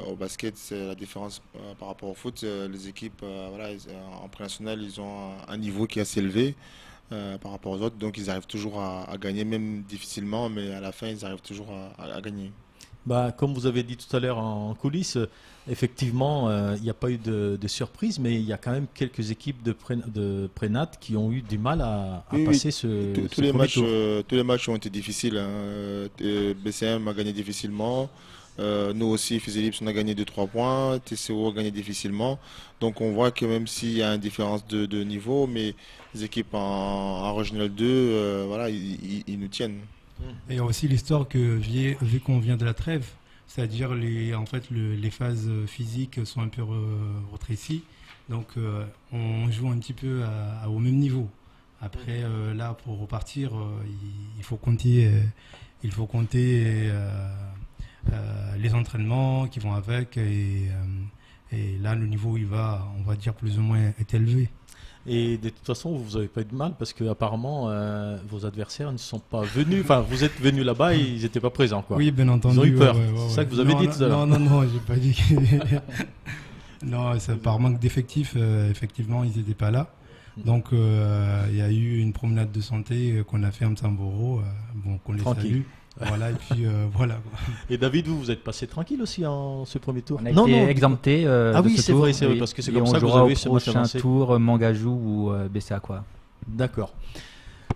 au basket, c'est la différence par rapport au foot. Les équipes en pré-national, ils ont un niveau qui est assez élevé par rapport aux autres. Donc ils arrivent toujours à gagner, même difficilement, mais à la fin, ils arrivent toujours à gagner. Comme vous avez dit tout à l'heure en coulisses, effectivement, il n'y a pas eu de surprise, mais il y a quand même quelques équipes de prénat qui ont eu du mal à passer ce premier tour. Tous les matchs ont été difficiles. BCM a gagné difficilement. Nous aussi, Fuselips, on a gagné 2-3 points. TCO a gagné difficilement. Donc on voit que même s'il y a une différence de niveau, mais les équipes en Régional 2, ils nous tiennent. Et il y a aussi l'histoire que, vu qu'on vient de la trêve, c'est-à-dire les phases physiques sont un peu rétrécies, donc on joue un petit peu au même niveau. Après, là, pour repartir, il faut compter les entraînements qui vont avec, et là, le niveau, on va dire, plus ou moins est élevé. Et de toute façon, vous n'avez pas eu de mal parce qu'apparemment, vos adversaires ne sont pas venus. Enfin, vous êtes venus là-bas et ils n'étaient pas présents, quoi. Oui, bien entendu. Ils ont eu peur. Ouais, c'est ça que vous avez dit tout à l'heure. Non, j'ai pas dit. Non, c'est par manque d'effectifs. Effectivement, ils n'étaient pas là. Donc, il y a eu une promenade de santé qu'on a fait à Msamboro. Qu'on les salue. Voilà, et puis voilà. Et David, vous êtes passé tranquille aussi en ce premier tour? On a été exempté ah de oui, ce c'est tour, vrai, c'est vrai, oui. parce que c'est Et comme on ça que vous jouera avez au ce match prochain avancé. tour Mangajou ou BCA, quoi. D'accord.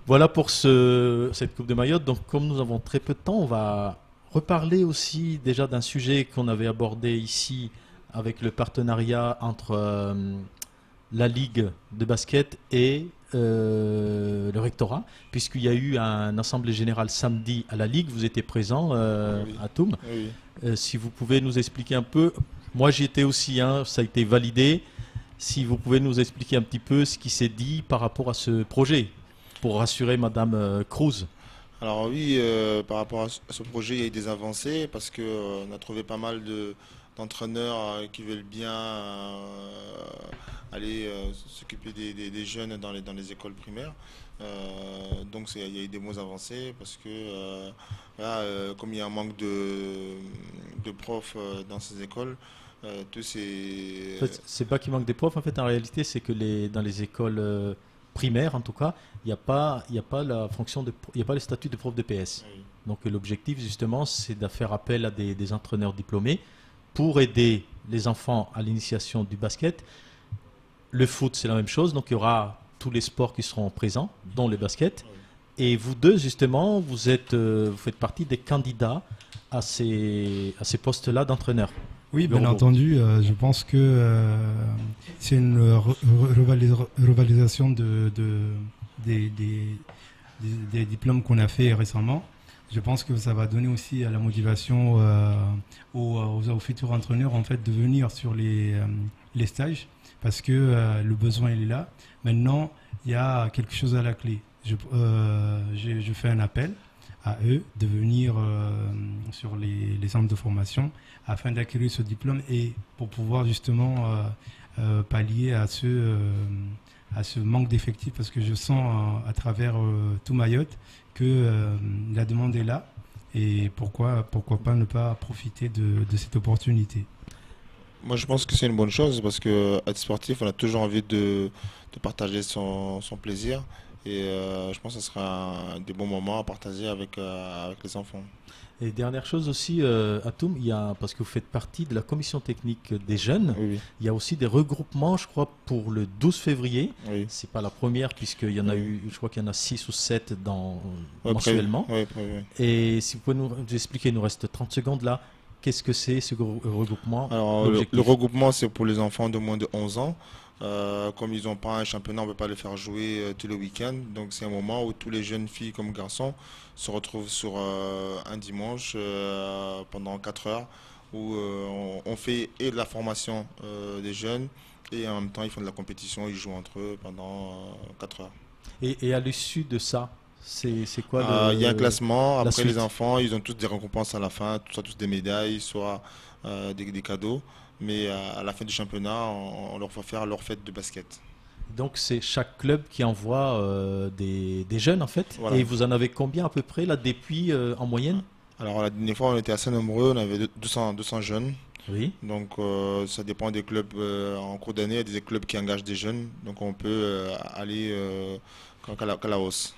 Voilà pour cette Coupe de Mayotte. Donc, comme nous avons très peu de temps, on va reparler aussi déjà d'un sujet qu'on avait abordé ici avec le partenariat entre la Ligue de basket et le rectorat, puisqu'il y a eu un assemblée générale samedi à la Ligue. Vous étiez présent, Atoum. Oui. Si vous pouvez nous expliquer un peu. Moi, j'y étais aussi, hein, ça a été validé. Si vous pouvez nous expliquer un petit peu ce qui s'est dit par rapport à ce projet, pour rassurer Madame Cruz. Alors oui, par rapport à ce projet, il y a eu des avancées parce qu'on a trouvé pas mal d'entraîneurs qui veulent bien aller s'occuper des jeunes dans les écoles primaires. Donc il y a eu des mots avancés parce que comme il y a un manque de profs dans ces écoles, tous ces... En fait, c'est pas qu'il manque des profs, en fait en réalité c'est que dans les écoles primaires en tout cas, il n'y a pas la fonction il n'y a pas le statut de prof de PS. Oui. Donc l'objectif justement c'est de faire appel à des entraîneurs diplômés pour aider les enfants à l'initiation du basket. Le foot c'est la même chose, donc il y aura tous les sports qui seront présents, dont le basket. Et vous deux justement, vous faites partie des candidats à ces postes-là d'entraîneurs. Oui, bien entendu, je pense que c'est une revalorisation des diplômes qu'on a fait récemment. Je pense que ça va donner aussi la motivation aux futurs entraîneurs en fait, de venir sur les stages parce que le besoin il est là. Maintenant, il y a quelque chose à la clé. Je fais un appel à eux de venir sur les centres de formation afin d'acquérir ce diplôme et pour pouvoir justement pallier à ce manque d'effectifs parce que je sens à travers tout Mayotte que la demande est là et pourquoi pas ne pas profiter de cette opportunité. Moi je pense que c'est une bonne chose parce que être sportif, on a toujours envie de partager son plaisir. Et je pense que ce sera des bons moments à partager avec les enfants. Et dernière chose aussi, Atoum, parce que vous faites partie de la commission technique des jeunes, oui. Il y a aussi des regroupements, je crois, pour le 12 février. Oui. C'est pas la première, puisqu'il y en a eu, je crois qu'il y en a 6 ou 7 mensuellement. Oui. Et si vous pouvez nous expliquer, il nous reste 30 secondes là, qu'est-ce que c'est ce regroupement? Alors, le regroupement, c'est pour les enfants de moins de 11 ans. Comme ils n'ont pas un championnat, on ne peut pas les faire jouer tous les week-ends. Donc c'est un moment où tous les jeunes filles comme garçons se retrouvent sur un dimanche pendant 4 heures où on fait et de la formation des jeunes et en même temps ils font de la compétition, ils jouent entre eux pendant 4 heures. Et à l'issue de ça, c'est quoi il y a un classement, après suite. Les enfants, ils ont tous des récompenses à la fin, soit tous des médailles, soit des cadeaux. Mais à la fin du championnat, on leur fait faire leur fête de basket. Donc c'est chaque club qui envoie des jeunes en fait. Voilà. Et vous en avez combien à peu près là depuis en moyenne? Alors la dernière fois on était assez nombreux, on avait 200 jeunes. Oui. Donc ça dépend des clubs. En cours d'année, il y a des clubs qui engagent des jeunes. Donc on peut aller qu'à la hausse.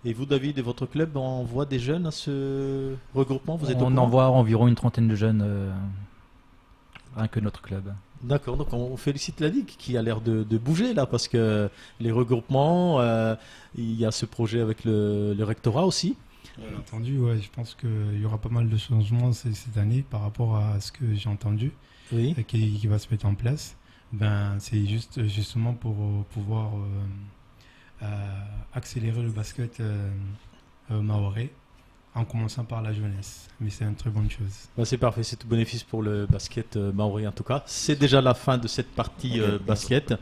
Et vous David, et votre club envoie des jeunes à ce regroupement? On envoie environ une trentaine de jeunes. Rien que notre club. D'accord, donc on félicite la Ligue qui a l'air de bouger là parce que les regroupements, il y a ce projet avec le rectorat aussi. Bien entendu, ouais, je pense qu'il y aura pas mal de changements cette année par rapport à ce que j'ai entendu qui va se mettre en place. C'est justement pour pouvoir accélérer le basket mahorais. En commençant par la jeunesse, mais c'est une très bonne chose. C'est parfait, c'est tout bénéfice pour le basket mahorais en tout cas. C'est déjà la fin de cette partie basket.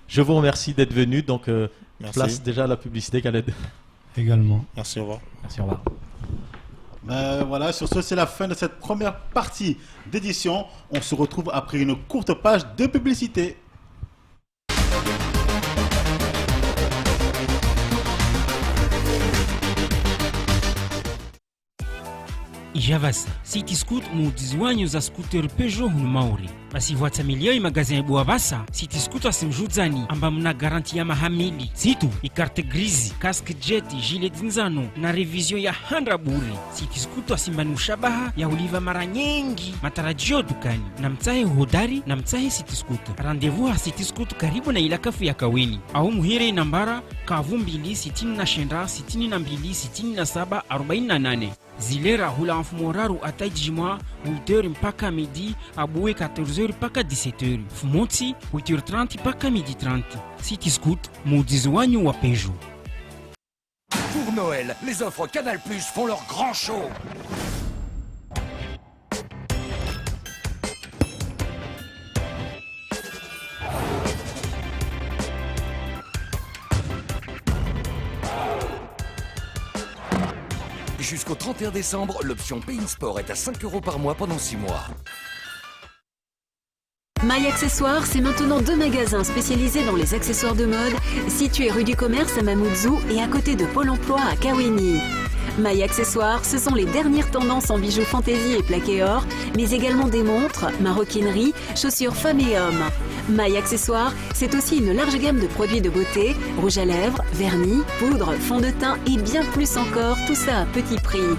Je vous remercie d'être venu, donc place déjà à la publicité Khaled. Également. Merci, au revoir. Merci, au revoir. Voilà, sur ce, c'est la fin de cette première partie d'édition. On se retrouve après une courte page de publicité. ijavasa sitiscoot mudziwanyu za scooter Peugeot hunu mauri basi vuatamilia imagazin bua basa sitiscoot asimjudzani amba mna garanti ya mahamili situ ikarte grizi casque jet gilet dinzano na revision ya 100 bure sitiscoot asimbani ushabaha ya uliva mara nyingi matarajio dukani na mtahe hodari na mtahe sitiscoot rendezvous ha sitiscoot karibu na ilakafu ya Kaweni au muhire nambara kavumbili 62 67 48 zilera hula mfumoraru atajimwa 8h mpaka midi aboué 14h mpaka 17h fumonti 8h30 mpaka midi 30 Cityscoot mudizi wanyu wa Peugeot. Pour Noël, les offres Canal+ font leur grand show. Jusqu'au 31 décembre, l'option Pay in Sport est à 5 € par mois pendant 6 mois. My Accessoires, c'est maintenant 2 magasins spécialisés dans les accessoires de mode, situés rue du Commerce à Mamoudzou et à côté de Pôle emploi à Kaweni. My Accessoires, ce sont les dernières tendances en bijoux fantaisie et plaqué or, mais également des montres, maroquinerie, chaussures femmes et hommes. My Accessoires, c'est aussi une large gamme de produits de beauté, rouge à lèvres, vernis, poudre, fond de teint et bien plus encore, tout ça à petit prix.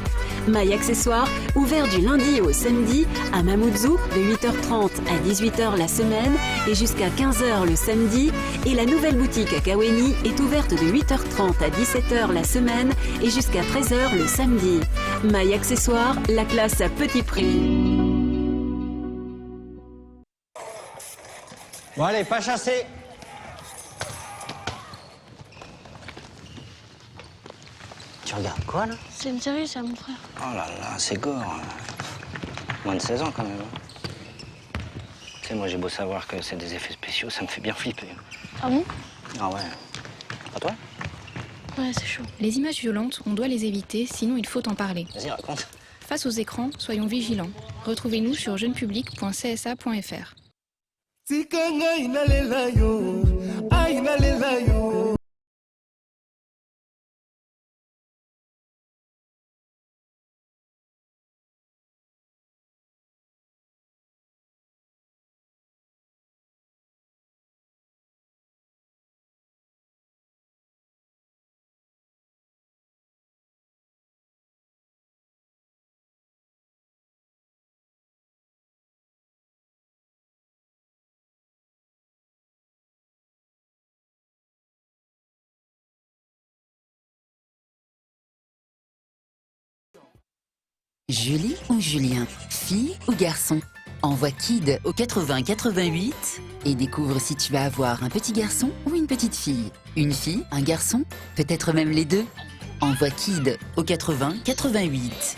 My Accessoires, ouvert du lundi au samedi à Mamoudzou de 8h30 à 18h la semaine et jusqu'à 15h le samedi. Et la nouvelle boutique à Kaweni est ouverte de 8h30 à 17h la semaine et jusqu'à 13h le samedi. My Accessoires, la classe à petit prix. Bon allez, pas chasser. Tu regardes quoi là? C'est une série, ça, mon frère. Oh là là, c'est gore. Moins de 16 ans quand même. Tu sais, moi j'ai beau savoir que c'est des effets spéciaux, ça me fait bien flipper. Ah bon? Ah ouais. Pas toi? Ouais, c'est chaud. Les images violentes, on doit les éviter, sinon il faut en parler. Vas-y, raconte. Face aux écrans, soyons vigilants. Retrouvez-nous sur jeunepublic.csa.fr. Julie ou Julien, fille ou garçon? Envoie KID au 80 88 et découvre si tu vas avoir un petit garçon ou une petite fille. Une fille, un garçon, peut-être même les deux. Envoie KID au 80 88.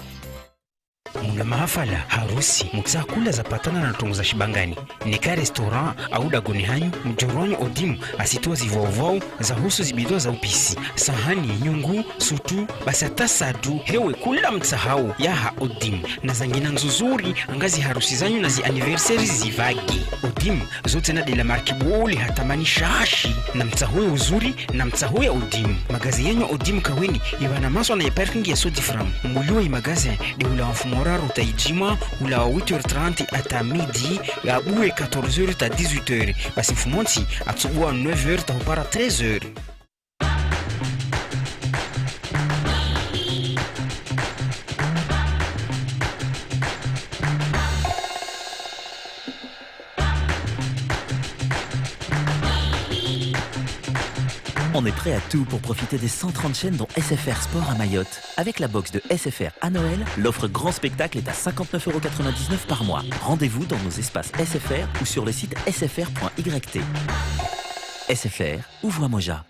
Muna mahafala, harusi, mukisakula zapatana na tongo za shibangani. Nika restaurant au dagoni hanyu, mjoronyi odimu, asitoa zivovou, za husu zibido za upisi. Sahani, nyungu, sutu, basata sadu, hewe kula mtsahau, yaha odimu. Na zangina nzuzuri, angazi harusi zanyu na zi anniversary zivagi. Odimu, zote na de la marki boli hatamani shashi. Na mtsahoe uzuri, na mtsahoe odimu. Magazi yanyu odimu Kaweni, iwana maswa na parking ya Sodifram. Mbuluwa imagazi, de ula mfumo horaire utaijima ula 8h30 ata midi ya boué 14h ta 18h basi fumonti atsubwa 9h ta para 13h. On est prêt à tout pour profiter des 130 chaînes dont SFR Sport à Mayotte. Avec la box de SFR à Noël, l'offre grand spectacle est à 59,99 € par mois. Rendez-vous dans nos espaces SFR ou sur le site sfr.yt. SFR, ouvre Moja.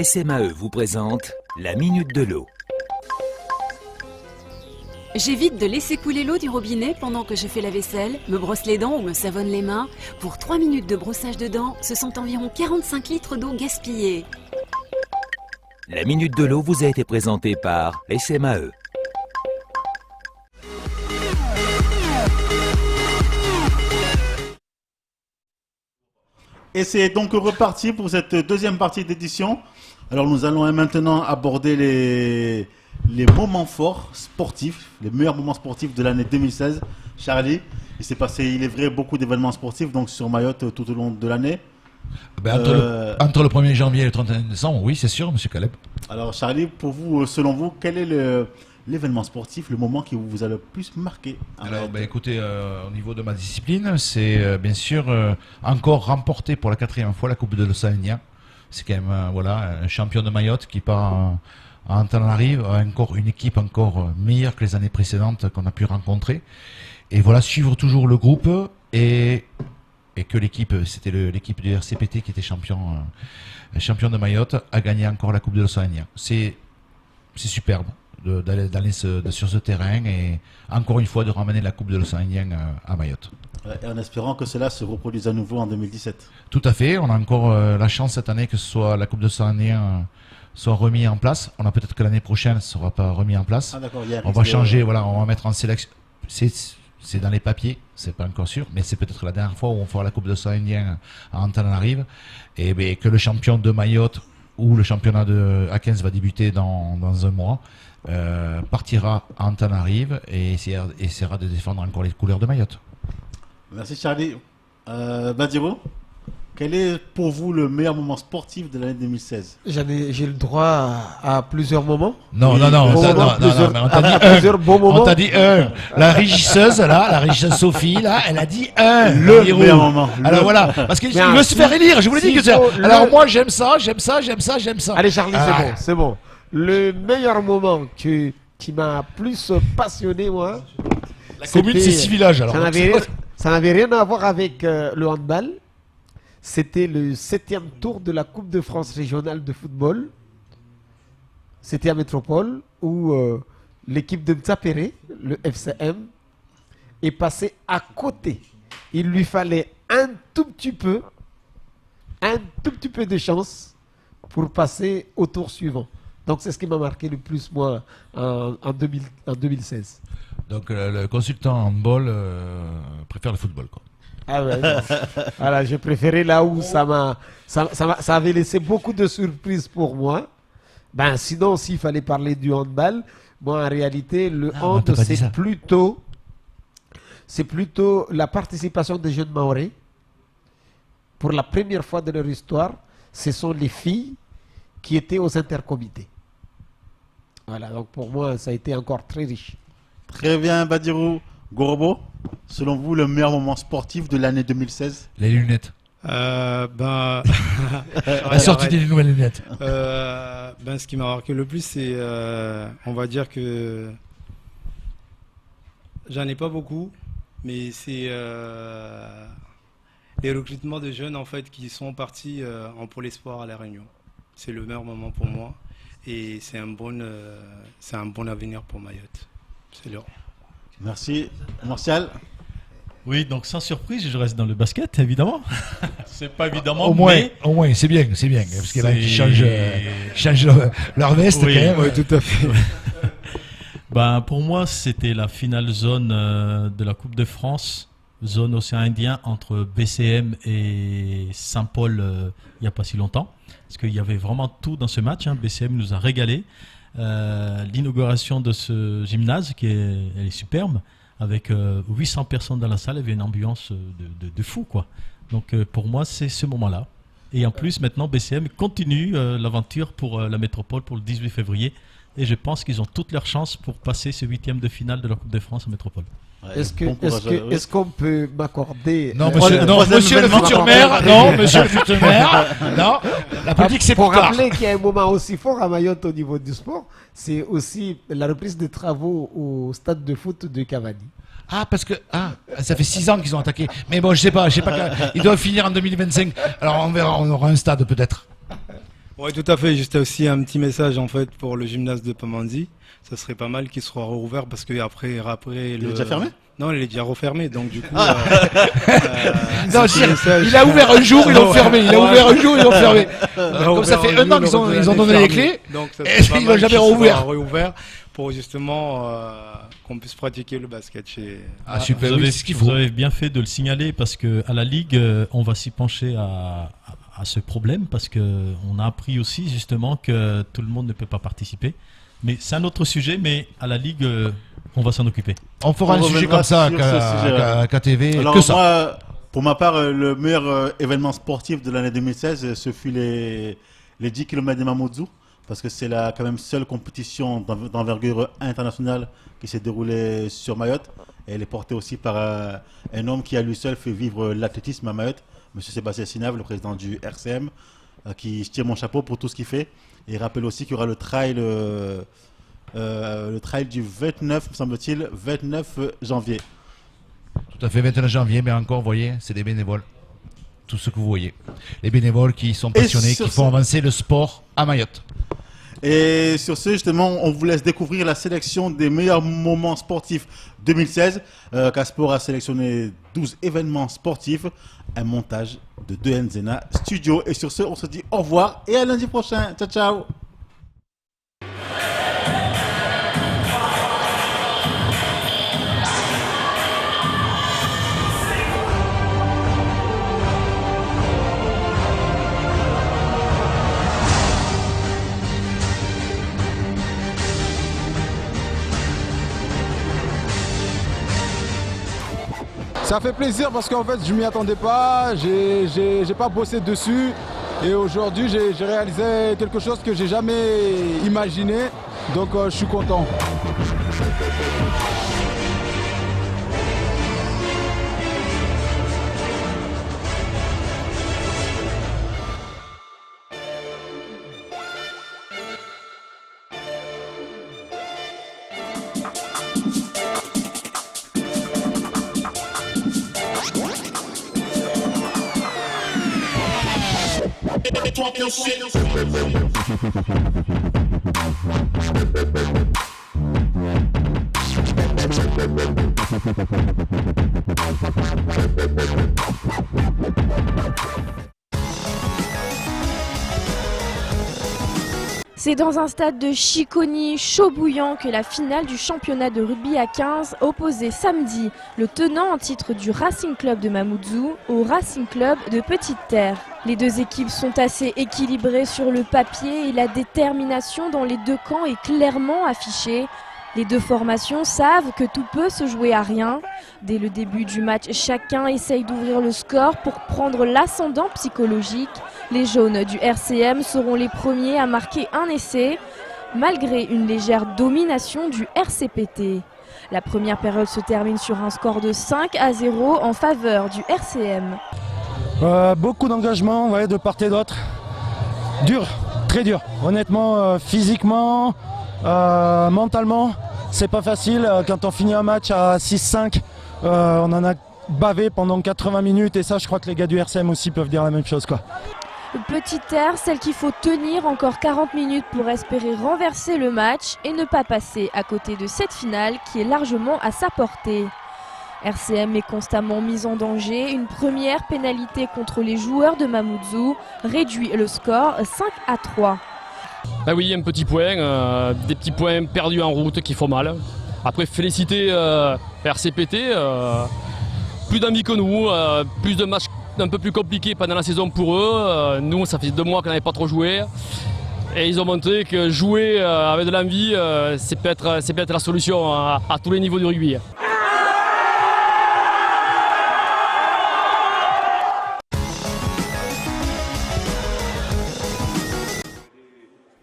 SMAE vous présente la Minute de l'eau. J'évite de laisser couler l'eau du robinet pendant que je fais la vaisselle, me brosse les dents ou me savonne les mains. Pour 3 minutes de brossage de dents, ce sont environ 45 litres d'eau gaspillée. La Minute de l'eau vous a été présentée par SMAE. Et c'est donc reparti pour cette deuxième partie d'édition. Alors nous allons maintenant aborder les moments forts sportifs, les meilleurs moments sportifs de l'année 2016. Charlie, il s'est passé, il est vrai, beaucoup d'événements sportifs donc sur Mayotte tout au long de l'année. Entre le 1er janvier et le 31 décembre, oui, c'est sûr, monsieur Caleb. Alors Charlie, pour vous, selon vous, quel est l'événement sportif, le moment qui vous a le plus marqué? Alors, écoutez, au niveau de ma discipline, c'est bien sûr encore remporté pour la 4e fois la Coupe de l'Océan. C'est quand même un champion de Mayotte qui part à Antananarive, encore une équipe encore meilleure que les années précédentes qu'on a pu rencontrer. Et voilà, suivre toujours le groupe et que l'équipe, c'était l'équipe du RCPT qui était champion de Mayotte, a gagné encore la Coupe de l'Océan. C'est superbe d'aller sur ce terrain et encore une fois de ramener la Coupe de l'Océan à Mayotte. Et en espérant que cela se reproduise à nouveau en 2017. Tout à fait, on a encore la chance cette année que ce soit la Coupe de l'Océan soit remis en place. On a peut-être que l'année prochaine ne sera pas remis en place. Ah, d'accord, on va changer, on va mettre en sélection. C'est dans les papiers, c'est pas encore sûr, mais c'est peut-être la dernière fois où on fera la Coupe de l'Océan à Antananarive. Et que le champion de Mayotte ou le championnat de A15 va débuter dans un mois, partira à Antananarive et essaiera de défendre encore les couleurs de Mayotte. Merci Charlie. Badiro, quel est pour vous le meilleur moment sportif de l'année 2016? J'ai le droit à plusieurs moments. Non, mais on t'a dit plusieurs bons moments. On t'a dit un. La régisseuse Sophie, là, elle a dit un. Le meilleur moment. Alors voilà, parce qu'il veut se faire élire. Je vous l'ai dit que c'est. Alors moi, j'aime ça. Allez, Charlie, c'est bon. Le meilleur moment qui m'a plus passionné, moi. La commune, c'est 6 villages, alors. Ça n'avait rien à voir avec le handball. C'était le 7e tour de la Coupe de France régionale de football. C'était à Métropole où l'équipe de Mtsapéré, le FCM, est passée à côté. Il lui fallait un tout petit peu de chance pour passer au tour suivant. Donc c'est ce qui m'a marqué le plus, moi, en 2016. Donc le consultant handball préfère le football, quoi. Ah ouais, voilà, j'ai préféré là où ça avait laissé beaucoup de surprises pour moi. Sinon, s'il fallait parler du handball, moi en réalité, le hand, c'est plutôt la participation des jeunes Maoris. Pour la première fois de leur histoire, ce sont les filles qui étaient aux intercomités. Voilà, donc pour moi, ça a été encore très riche. Très bien, Badirou. Gorobo, selon vous, le meilleur moment sportif de l'année 2016? Les lunettes. La sortie des nouvelles lunettes. Ce qui m'a marqué le plus, c'est, on va dire que j'en ai pas beaucoup, mais c'est les recrutements de jeunes en fait qui sont partis en Pôle Espoir à La Réunion. C'est le meilleur moment pour moi et c'est un bon avenir pour Mayotte. C'est l'heure. Merci. Martial? Oui, donc sans surprise, je reste dans le basket, évidemment. C'est pas évidemment, au moins, c'est bien, parce qu'il y en a qui changent leur veste, oui, quand même. Oui, tout à fait. Pour moi, c'était la finale zone de la Coupe de France, zone océan Indien, entre BCM et Saint-Paul, il n'y a pas si longtemps. Parce qu'il y avait vraiment tout dans ce match. BCM nous a régalé. L'inauguration de ce gymnase elle est superbe, avec 800 personnes dans la salle. Il y avait une ambiance de fou, quoi. Donc pour moi, c'est ce moment-là. Et en plus, maintenant, BCM continue l'aventure pour la métropole pour le 18 février. Et je pense qu'ils ont toutes leurs chances pour passer ce 8e de finale de la Coupe de France en métropole. Ouais, est-ce qu'on peut m'accorder... Non, monsieur le futur maire, non, la politique c'est pour tard. Rappeler qu'il y a un moment aussi fort à Mayotte au niveau du sport, c'est aussi la reprise des travaux au stade de foot de Cavani. Ah, parce que ça fait 6 ans qu'ils ont attaqué. Mais bon, je sais pas, ils doivent finir en 2025. Alors on verra, on aura un stade peut-être. Oui, tout à fait. Juste aussi un petit message en fait pour le gymnase de Pamandzi. Ça serait pas mal qu'il soit rouvert parce que après il est le... déjà fermé? Non, il est déjà refermé. Donc du coup, il a ouvert un jour, ils l'ont fermé. Il a ouvert un jour, ils l'ont fermé. Comme ça fait 1 an qu'ils ont donné les clés. Donc ça et ils l'ont jamais rouvert pour justement qu'on puisse pratiquer le basket chez. Ah super. Vous avez bien fait de le signaler parce que à la Ligue, on va s'y pencher à ce problème parce que on a appris aussi justement que tout le monde ne peut pas participer. Mais c'est un autre sujet, mais à la Ligue, on va s'en occuper. On fera un sujet comme ça à KTV. Alors que ça. moi, pour ma part, le meilleur événement sportif de l'année 2016, ce fut les 10 km de Mamoudzou, parce que c'est la quand même seule compétition d'envergure internationale qui s'est déroulée sur Mayotte. Et elle est portée aussi par un homme qui a lui seul fait vivre l'athlétisme à Mayotte, M. Sébastien Sinave, le président du RCM, qui je tire mon chapeau pour tout ce qu'il fait. Et il rappelle aussi qu'il y aura le trail du 29, me semble-t-il, 29 janvier. Tout à fait, 29 janvier, mais encore, vous voyez, c'est des bénévoles. Tout ce que vous voyez. Les bénévoles qui sont passionnés, qui font avancer le sport à Mayotte. Et sur ce, justement, on vous laisse découvrir la sélection des meilleurs moments sportifs 2016. Casport a sélectionné 12 événements sportifs, un montage de 2Nzena Studio. Et sur ce, on se dit au revoir et à lundi prochain. Ciao, ciao. Ça fait plaisir parce qu'en fait je m'y attendais pas, j'ai pas bossé dessus et aujourd'hui j'ai réalisé quelque chose que j'ai jamais imaginé, donc je suis content. C'est dans un stade de Chiconi chaud bouillant que la finale du championnat de rugby à 15 opposait samedi le tenant en titre du Racing Club de Mamoudzou au Racing Club de Petite Terre. Les deux équipes sont assez équilibrées sur le papier et la détermination dans les deux camps est clairement affichée. Les deux formations savent que tout peut se jouer à rien. Dès le début du match, chacun essaye d'ouvrir le score pour prendre l'ascendant psychologique. Les jaunes du RCM seront les premiers à marquer un essai, malgré une légère domination du RCPT. La première période se termine sur un score de 5-0 en faveur du RCM. Beaucoup d'engagement de part et d'autre. Dur, très dur. Honnêtement, physiquement, mentalement, c'est pas facile. Quand on finit un match à 6-5, on en a bavé pendant 80 minutes et ça, je crois que les gars du RCM aussi peuvent dire la même chose, quoi. Petite Terre, celle qu'il faut tenir encore 40 minutes pour espérer renverser le match et ne pas passer à côté de cette finale qui est largement à sa portée. RCM est constamment mise en danger. Une première pénalité contre les joueurs de Mamoudzou réduit le score 5-3. Ben oui, un petit point, des petits points perdus en route qui font mal. Après, féliciter RCPT, plus d'envie que nous, plus de matchs un peu plus compliqués pendant la saison pour eux. Nous, ça fait 2 mois qu'on n'avait pas trop joué. Et ils ont montré que jouer avec de l'envie, c'est peut-être la solution à tous les niveaux du rugby.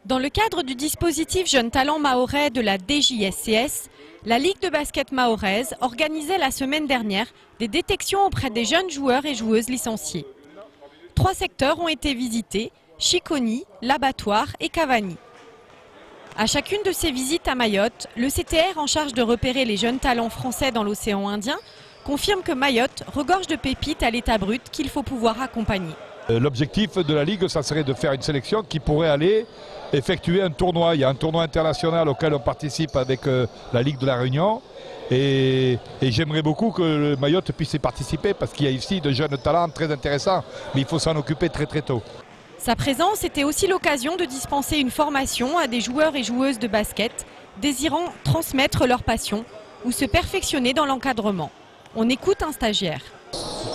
Dans le cadre du dispositif Jeunes Talents Mahorais de la DJSCS, la Ligue de basket mahoraise organisait la semaine dernière des détections auprès des jeunes joueurs et joueuses licenciés. 3 secteurs ont été visités, Chiconi, l'Abattoir et Cavani. À chacune de ces visites à Mayotte, le CTR en charge de repérer les jeunes talents français dans l'océan Indien confirme que Mayotte regorge de pépites à l'état brut qu'il faut pouvoir accompagner. L'objectif de la Ligue, ça serait de faire une sélection qui pourrait aller effectuer un tournoi. Il y a un tournoi international auquel on participe avec la Ligue de la Réunion. Et j'aimerais beaucoup que Mayotte puisse y participer parce qu'il y a ici de jeunes talents très intéressants. Mais il faut s'en occuper très très tôt. Sa présence était aussi l'occasion de dispenser une formation à des joueurs et joueuses de basket désirant transmettre leur passion ou se perfectionner dans l'encadrement. On écoute un stagiaire.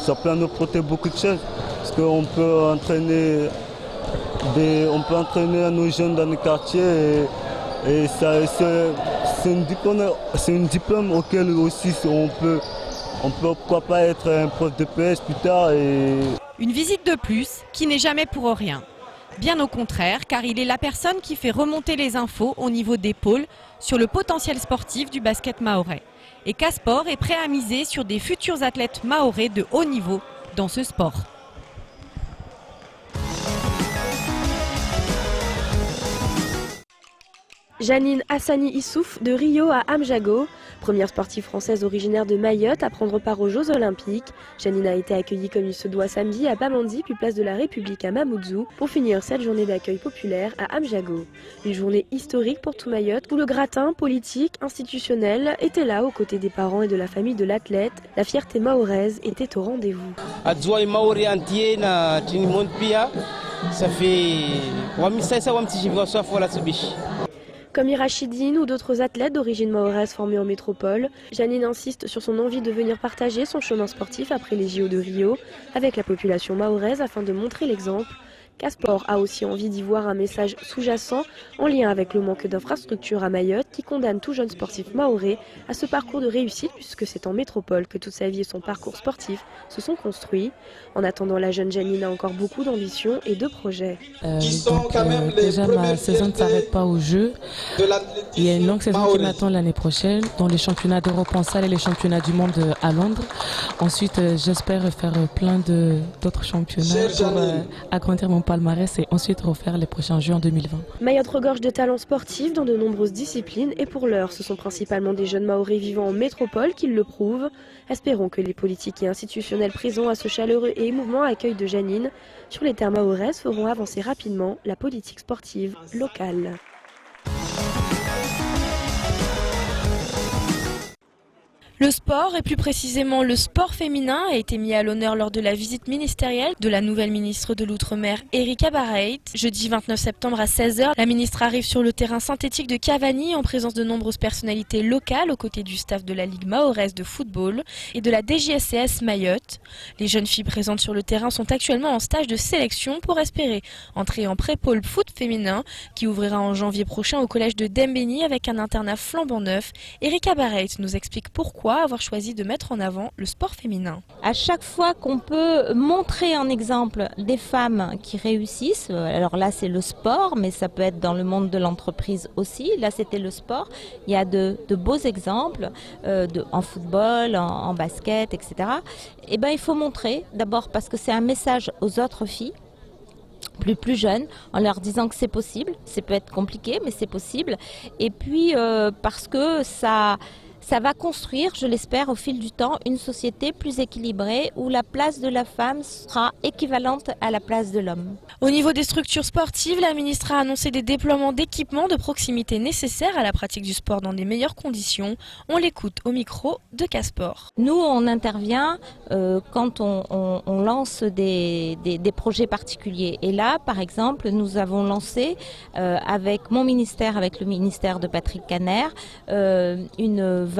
Ça peut nous apporter beaucoup de choses parce qu'on peut entraîner nos jeunes dans les quartiers Et c'est un diplôme auquel aussi on peut pourquoi pas être un prof de PS plus tard. Une visite de plus qui n'est jamais pour rien. Bien au contraire, car il est la personne qui fait remonter les infos au niveau des pôles sur le potentiel sportif du basket mahorais. Et Casport est prêt à miser sur des futurs athlètes mahorais de haut niveau dans ce sport. Janine Hassani Issouf de Rio à Amjago, première sportive française originaire de Mayotte à prendre part aux Jeux Olympiques. Janine a été accueillie comme il se doit samedi à Bamandi puis place de la République à Mamoudzou pour finir cette journée d'accueil populaire à Amjago. Une journée historique pour tout Mayotte où le gratin politique, institutionnel était là aux côtés des parents et de la famille de l'athlète. La fierté mahoraise était au rendez-vous. Ça fait Comme Irachidine ou d'autres athlètes d'origine mahoraise formés en métropole, Janine insiste sur son envie de venir partager son chemin sportif après les JO de Rio avec la population mahoraise afin de montrer l'exemple. Casport a aussi envie d'y voir un message sous-jacent en lien avec le manque d'infrastructures à Mayotte qui condamne tout jeune sportif mahorais à ce parcours de réussite puisque c'est en métropole que toute sa vie et son parcours sportif se sont construits. En attendant, la jeune Janine a encore beaucoup d'ambition et de projets. Déjà, ma saison ne s'arrête pas aux Jeux. Il y a une longue saison qui m'attend l'année prochaine, dans les championnats d'Europe en salle et les championnats du monde à Londres. Ensuite, j'espère faire plein d'autres championnats pour agrandir mon palmarès et ensuite refaire les prochains Jeux en 2020. Mayotte regorge de talents sportifs dans de nombreuses disciplines et pour l'heure, ce sont principalement des jeunes mahorais vivant en métropole qui le prouvent. Espérons que les politiques et institutionnels présents à ce chaleureux et émouvant accueil de Janine sur les terres mahoraises feront avancer rapidement la politique sportive locale. Le sport, et plus précisément le sport féminin, a été mis à l'honneur lors de la visite ministérielle de la nouvelle ministre de l'Outre-mer, Erika Barreit. Jeudi 29 septembre à 16h, la ministre arrive sur le terrain synthétique de Cavani en présence de nombreuses personnalités locales aux côtés du staff de la Ligue mahoraise de football et de la DJSCS Mayotte. Les jeunes filles présentes sur le terrain sont actuellement en stage de sélection pour espérer entrer en pré-pôle foot féminin qui ouvrira en janvier prochain au collège de Dembéni avec un internat flambant neuf. Erika Barreit nous explique pourquoi avoir choisi de mettre en avant le sport féminin. À chaque fois qu'on peut montrer en exemple des femmes qui réussissent, alors là c'est le sport, mais ça peut être dans le monde de l'entreprise aussi, là c'était le sport, il y a de beaux exemples en football, en basket, etc. Et ben il faut montrer, d'abord parce que c'est un message aux autres filles, plus jeunes, en leur disant que c'est possible, ça peut être compliqué mais c'est possible, et puis parce que ça va construire, je l'espère, au fil du temps, une société plus équilibrée où la place de la femme sera équivalente à la place de l'homme. Au niveau des structures sportives, la ministre a annoncé des déploiements d'équipements de proximité nécessaires à la pratique du sport dans des meilleures conditions. On l'écoute au micro de Casport. Nous, on intervient quand on lance des projets particuliers. Et là, par exemple, nous avons lancé avec mon ministère, avec le ministère de Patrick Caner, une vague,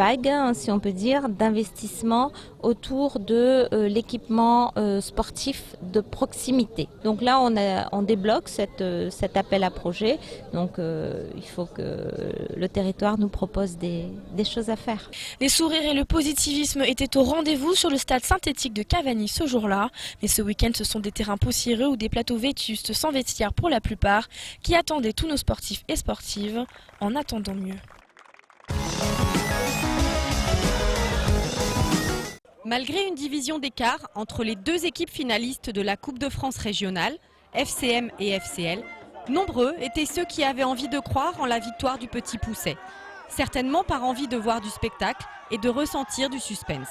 si on peut dire, d'investissement autour de l'équipement sportif de proximité. Donc là, on débloque cet appel à projet. Donc il faut que le territoire nous propose des choses à faire. Les sourires et le positivisme étaient au rendez-vous sur le stade synthétique de Cavani ce jour-là. Mais ce week-end, ce sont des terrains poussiéreux ou des plateaux vétustes sans vestiaire pour la plupart qui attendaient tous nos sportifs et sportives en attendant mieux. Malgré une division d'écart entre les deux équipes finalistes de la Coupe de France régionale, FCM et FCL, nombreux étaient ceux qui avaient envie de croire en la victoire du Petit Pousset. Certainement par envie de voir du spectacle et de ressentir du suspense.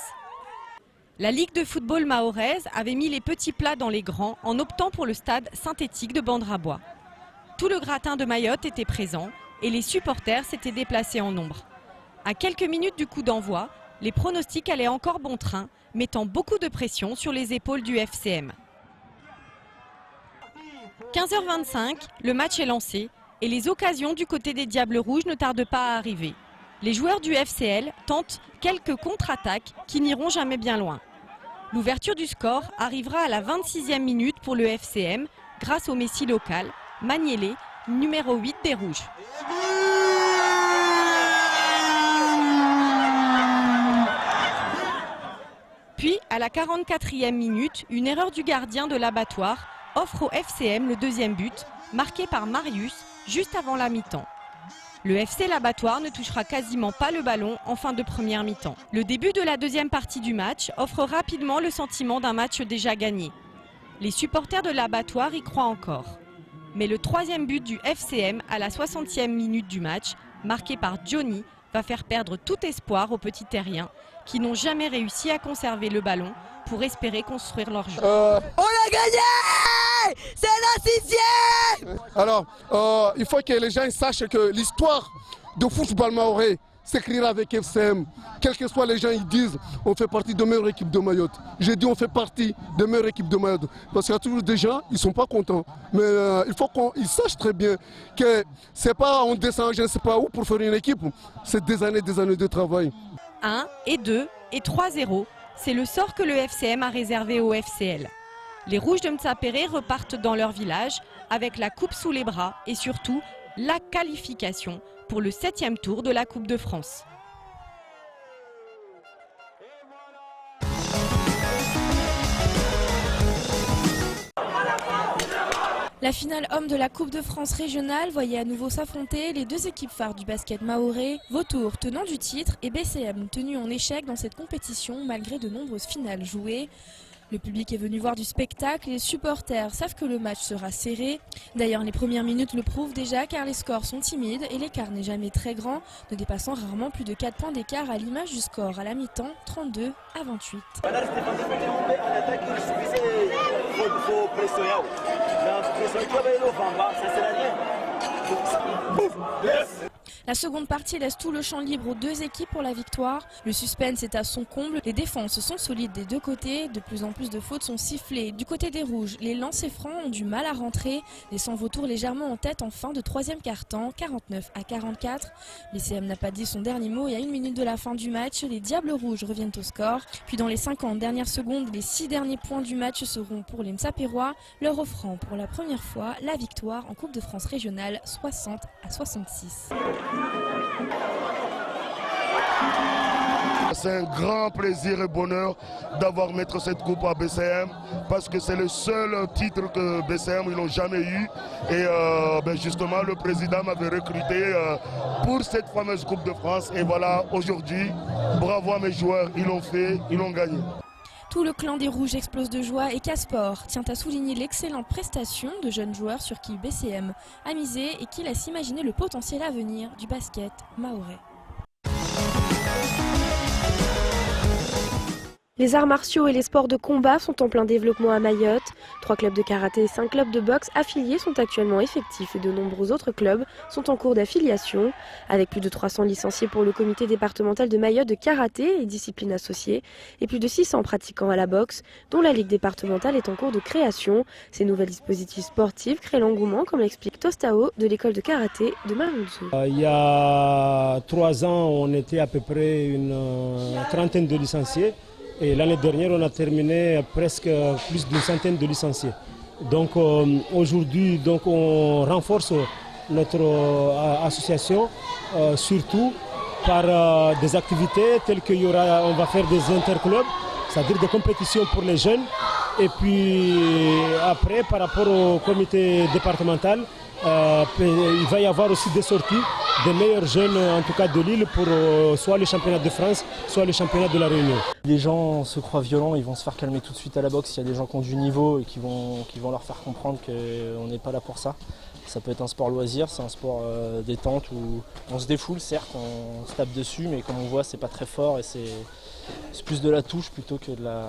La Ligue de football mahoraise avait mis les petits plats dans les grands en optant pour le stade synthétique de Bandrabois. Tout le gratin de Mayotte était présent et les supporters s'étaient déplacés en nombre. À quelques minutes du coup d'envoi, les pronostics allaient encore bon train, mettant beaucoup de pression sur les épaules du FCM. 15h25, le match est lancé et les occasions du côté des Diables Rouges ne tardent pas à arriver. Les joueurs du FCL tentent quelques contre-attaques qui n'iront jamais bien loin. L'ouverture du score arrivera à la 26e minute pour le FCM grâce au Messi local, Magnelé, numéro 8 des Rouges. Puis, à la 44e minute, une erreur du gardien de l'abattoir offre au FCM le deuxième but, marqué par Marius, juste avant la mi-temps. Le FC L'Abattoir ne touchera quasiment pas le ballon en fin de première mi-temps. Le début de la deuxième partie du match offre rapidement le sentiment d'un match déjà gagné. Les supporters de l'Abattoir y croient encore. Mais le troisième but du FCM à la 60e minute du match, marqué par Johnny, va faire perdre tout espoir aux petits terriens qui n'ont jamais réussi à conserver le ballon pour espérer construire leur jeu. On a gagné! C'est la 6e! Alors, il faut que les gens sachent que l'histoire de football mahorais s'écrira avec FCM. Quels que soient les gens, ils disent on fait partie de la meilleure équipe de Mayotte. J'ai dit on fait partie de la meilleure équipe de Mayotte. Parce qu'il y a toujours des gens, ils ne sont pas contents. Mais il faut qu'ils sachent très bien que ce n'est pas on descend je ne sais pas où pour faire une équipe. C'est des années de travail. 1 et 2 et 3-0, c'est le sort que le FCM a réservé au FCL. Les Rouges de Mtsapéré repartent dans leur village avec la coupe sous les bras et surtout la qualification pour le 7e tour de la Coupe de France. La finale homme de la Coupe de France régionale voyait à nouveau s'affronter les deux équipes phares du basket mahorais, Vautour tenant du titre et BCM tenu en échec dans cette compétition malgré de nombreuses finales jouées. Le public est venu voir du spectacle et les supporters savent que le match sera serré. D'ailleurs, les premières minutes le prouvent déjà car les scores sont timides et l'écart n'est jamais très grand, ne dépassant rarement plus de 4 points d'écart à l'image du score à la mi-temps, 32 à 28. La seconde partie laisse tout le champ libre aux deux équipes pour la victoire. Le suspense est à son comble. Les défenses sont solides des deux côtés. De plus en plus de fautes sont sifflées. Du côté des Rouges, les lancers francs ont du mal à rentrer, laissant Vautour légèrement en tête en fin de troisième quart-temps, 49 à 44. BCM n'a pas dit son dernier mot et à 1 minute de la fin du match, les Diables Rouges reviennent au score. Puis dans les 50 dernières secondes, les 6 derniers points du match seront pour les Mtsapérois, leur offrant pour la première fois la victoire en Coupe de France régionale 60 à 66. C'est un grand plaisir et bonheur d'avoir mettre cette coupe à BCM parce que c'est le seul titre que BCM ils n'ont jamais eu et justement le président m'avait recruté pour cette fameuse Coupe de France et voilà aujourd'hui bravo à mes joueurs, ils l'ont fait, ils l'ont gagné. Tout le clan des Rouges explose de joie et Casport tient à souligner l'excellente prestation de jeunes joueurs sur qui BCM a misé et qui laisse imaginer le potentiel à venir du basket mahorais. Les arts martiaux et les sports de combat sont en plein développement à Mayotte. 3 clubs de karaté et 5 clubs de boxe affiliés sont actuellement effectifs et de nombreux autres clubs sont en cours d'affiliation. Avec plus de 300 licenciés pour le comité départemental de Mayotte de karaté et disciplines associées et plus de 600 pratiquants à la boxe, dont la ligue départementale est en cours de création. Ces nouveaux dispositifs sportifs créent l'engouement, comme l'explique Tostao de l'école de karaté de Mamoudzou. Il y a 3 ans, on était à peu près une trentaine de licenciés. Et l'année dernière, on a terminé presque plus d'une centaine de licenciés. Donc aujourd'hui, on renforce notre association, surtout par des activités telles on va faire des interclubs, c'est-à-dire des compétitions pour les jeunes. Et puis après, par rapport au comité départemental, il va y avoir aussi des sorties des meilleurs jeunes, en tout cas de Lille, pour soit les championnats de France, soit les championnats de la Réunion. Les gens se croient violents, ils vont se faire calmer tout de suite à la boxe. Il y a des gens qui ont du niveau et qui vont leur faire comprendre qu'on n'est pas là pour ça. Ça peut être un sport loisir, c'est un sport détente où on se défoule, certes, on se tape dessus, mais comme on voit, c'est pas très fort et c'est plus de la touche plutôt que de la...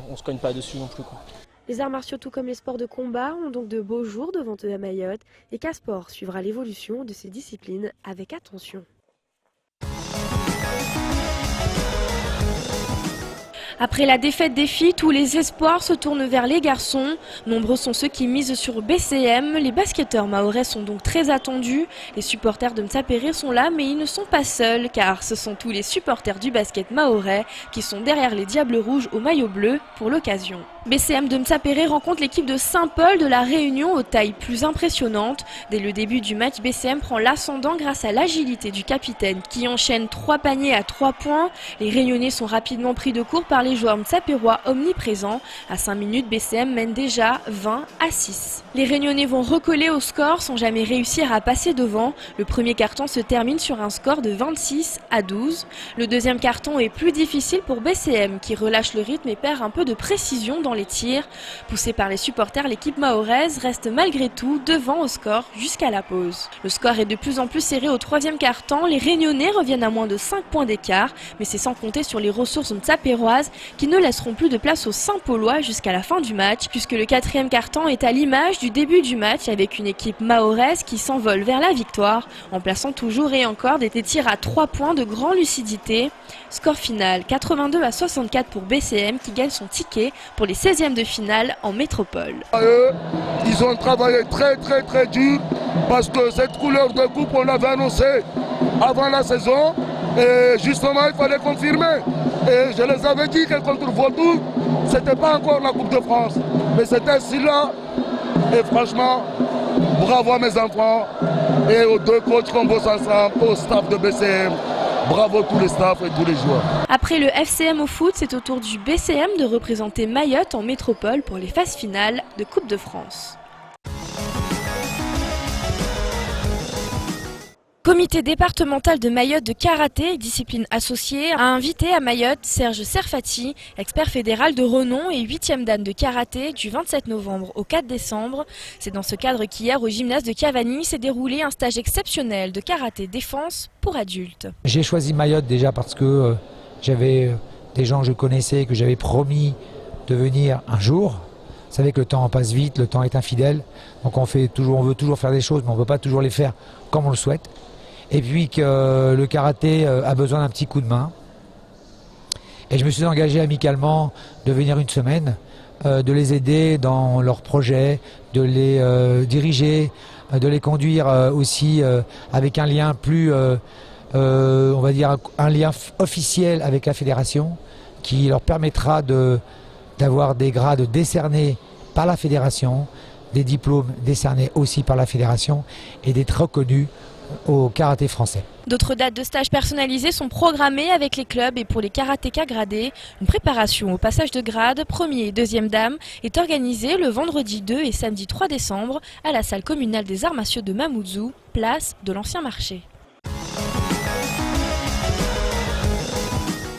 On se cogne pas dessus non plus, quoi. Les arts martiaux, tout comme les sports de combat, ont donc de beaux jours devant eux à Mayotte et Casport suivra l'évolution de ces disciplines avec attention. Après la défaite des filles, tous les espoirs se tournent vers les garçons. Nombreux sont ceux qui misent sur BCM. Les basketteurs mahorais sont donc très attendus. Les supporters de Mtsapéré sont là, mais ils ne sont pas seuls, car ce sont tous les supporters du basket mahorais qui sont derrière les Diables Rouges au maillot bleu pour l'occasion. BCM de Mtsapéré rencontre l'équipe de Saint-Paul de la Réunion aux tailles plus impressionnantes. Dès le début du match, BCM prend l'ascendant grâce à l'agilité du capitaine qui enchaîne 3 paniers à 3 points. Les Réunionnais sont rapidement pris de court par les joueurs mtsapérois omniprésents. À 5 minutes, BCM mène déjà 20-6. Les Réunionnais vont recoller au score sans jamais réussir à passer devant. Le premier carton se termine sur un score de 26-12. Le deuxième carton est plus difficile pour BCM qui relâche le rythme et perd un peu de précision dans les tirs. Poussée par les supporters, l'équipe mahoraise reste malgré tout devant au score jusqu'à la pause. Le score est de plus en plus serré au troisième quart-temps. Les Réunionnais reviennent à moins de 5 points d'écart, mais c'est sans compter sur les ressources mtsapéroises qui ne laisseront plus de place aux Saint-Paulois jusqu'à la fin du match, puisque le quatrième quart-temps est à l'image du début du match avec une équipe mahoraise qui s'envole vers la victoire en plaçant toujours et encore des tirs à 3 points de grande lucidité. Score final 82-64 pour BCM qui gagne son ticket pour les 16e de finale en métropole. Ils ont travaillé très dur parce que cette couleur de coupe on l'avait annoncée avant la saison et justement il fallait confirmer. Et je les avais dit que contre Vaudou, c'était pas encore la Coupe de France, mais c'était celle-là. Et franchement, bravo à mes enfants et aux 2 coachs qu'on bosse ensemble, au staff de BCM. Bravo à tous les staffs et tous les joueurs. Après le FCM au foot, c'est au tour du BCM de représenter Mayotte en métropole pour les phases finales de Coupe de France. Comité départemental de Mayotte de karaté, discipline associée, a invité à Mayotte Serge Serfati, expert fédéral de renom et 8e dan de karaté du 27 novembre au 4 décembre. C'est dans ce cadre qu'hier au gymnase de Cavani s'est déroulé un stage exceptionnel de karaté défense pour adultes. J'ai choisi Mayotte déjà parce que j'avais des gens que je connaissais, que j'avais promis de venir un jour. Vous savez que le temps passe vite, le temps est infidèle, donc on veut toujours faire des choses, mais on ne peut pas toujours les faire comme on le souhaite. Et puis que le karaté a besoin d'un petit coup de main. Et je me suis engagé amicalement de venir une semaine, de les aider dans leurs projets, de les diriger, de les conduire aussi avec un lien plus, on va dire, un lien officiel avec la fédération qui leur permettra d'avoir des grades décernés par la fédération, des diplômes décernés aussi par la fédération et d'être reconnus au karaté français. D'autres dates de stage personnalisées sont programmées avec les clubs et pour les karatékas gradés. Une préparation au passage de grade, 1er et 2e dame, est organisée le vendredi 2 et samedi 3 décembre à la salle communale des arts martiaux de Mamoudzou, place de l'Ancien Marché.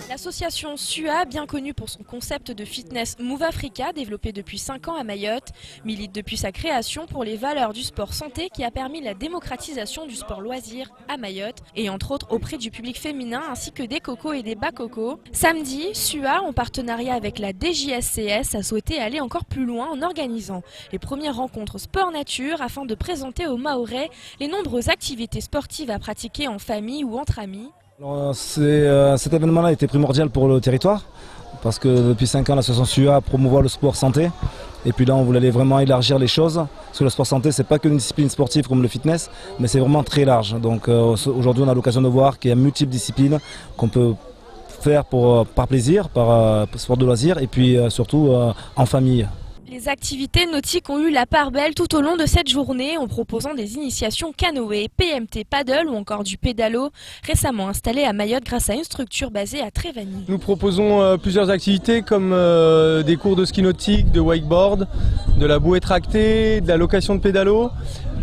L'association SUA, bien connue pour son concept de fitness Move Africa, développé depuis 5 ans à Mayotte, milite depuis sa création pour les valeurs du sport santé qui a permis la démocratisation du sport loisir à Mayotte et entre autres auprès du public féminin ainsi que des cocos et des bas-cocos. Samedi, SUA, en partenariat avec la DJSCS, a souhaité aller encore plus loin en organisant les premières rencontres sport-nature afin de présenter aux Mahorais les nombreuses activités sportives à pratiquer en famille ou entre amis. Cet événement-là était primordial pour le territoire parce que depuis 5 ans l'association SUA promouvoit le sport santé et puis là on voulait vraiment élargir les choses parce que le sport santé c'est pas qu'une discipline sportive comme le fitness mais c'est vraiment très large. Donc aujourd'hui on a l'occasion de voir qu'il y a multiples disciplines qu'on peut faire par plaisir, par sport de loisir et puis surtout en famille. Les activités nautiques ont eu la part belle tout au long de cette journée en proposant des initiations canoë, PMT, paddle ou encore du pédalo, récemment installé à Mayotte grâce à une structure basée à Trévani. Nous proposons plusieurs activités comme des cours de ski nautique, de wakeboard, de la bouée tractée, de la location de pédalo,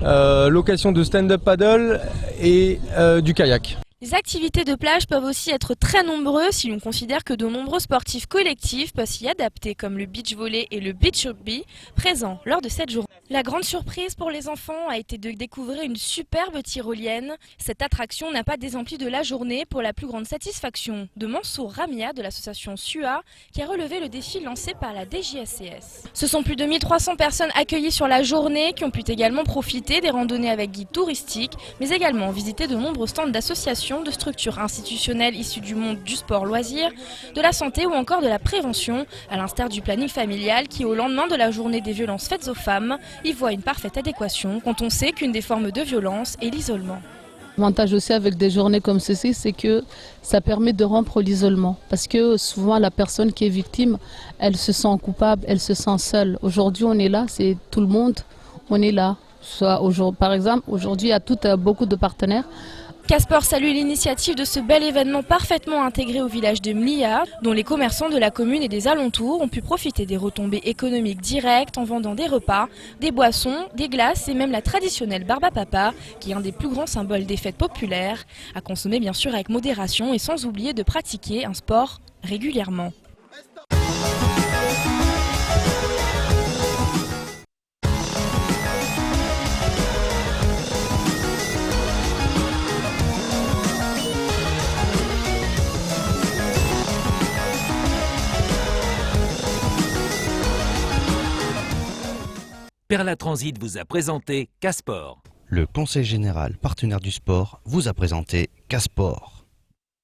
location de stand-up paddle et du kayak. Les activités de plage peuvent aussi être très nombreuses si l'on considère que de nombreux sportifs collectifs peuvent s'y adapter comme le beach volley et le beach rugby présents lors de cette journée. La grande surprise pour les enfants a été de découvrir une superbe tyrolienne. Cette attraction n'a pas désempli de la journée pour la plus grande satisfaction de Mansour Ramia de l'association SUA qui a relevé le défi lancé par la DJSCS. Ce sont plus de 1300 personnes accueillies sur la journée qui ont pu également profiter des randonnées avec guide touristique mais également visiter de nombreux stands d'associations, de structures institutionnelles issues du monde du sport loisir, de la santé ou encore de la prévention, à l'instar du planning familial qui, au lendemain de la journée des violences faites aux femmes, y voit une parfaite adéquation quand on sait qu'une des formes de violence est l'isolement. L'avantage aussi avec des journées comme ceci, c'est que ça permet de rompre l'isolement. Parce que souvent la personne qui est victime, elle se sent coupable, elle se sent seule. Aujourd'hui on est là, c'est tout le monde, on est là. Par exemple, aujourd'hui il y a beaucoup de partenaires. Casport salue l'initiative de ce bel événement parfaitement intégré au village de Mlia, dont les commerçants de la commune et des alentours ont pu profiter des retombées économiques directes en vendant des repas, des boissons, des glaces et même la traditionnelle barbe à papa, qui est un des plus grands symboles des fêtes populaires, à consommer bien sûr avec modération et sans oublier de pratiquer un sport régulièrement. Perla Transit vous a présenté Casport. Le Conseil général partenaire du sport vous a présenté Casport.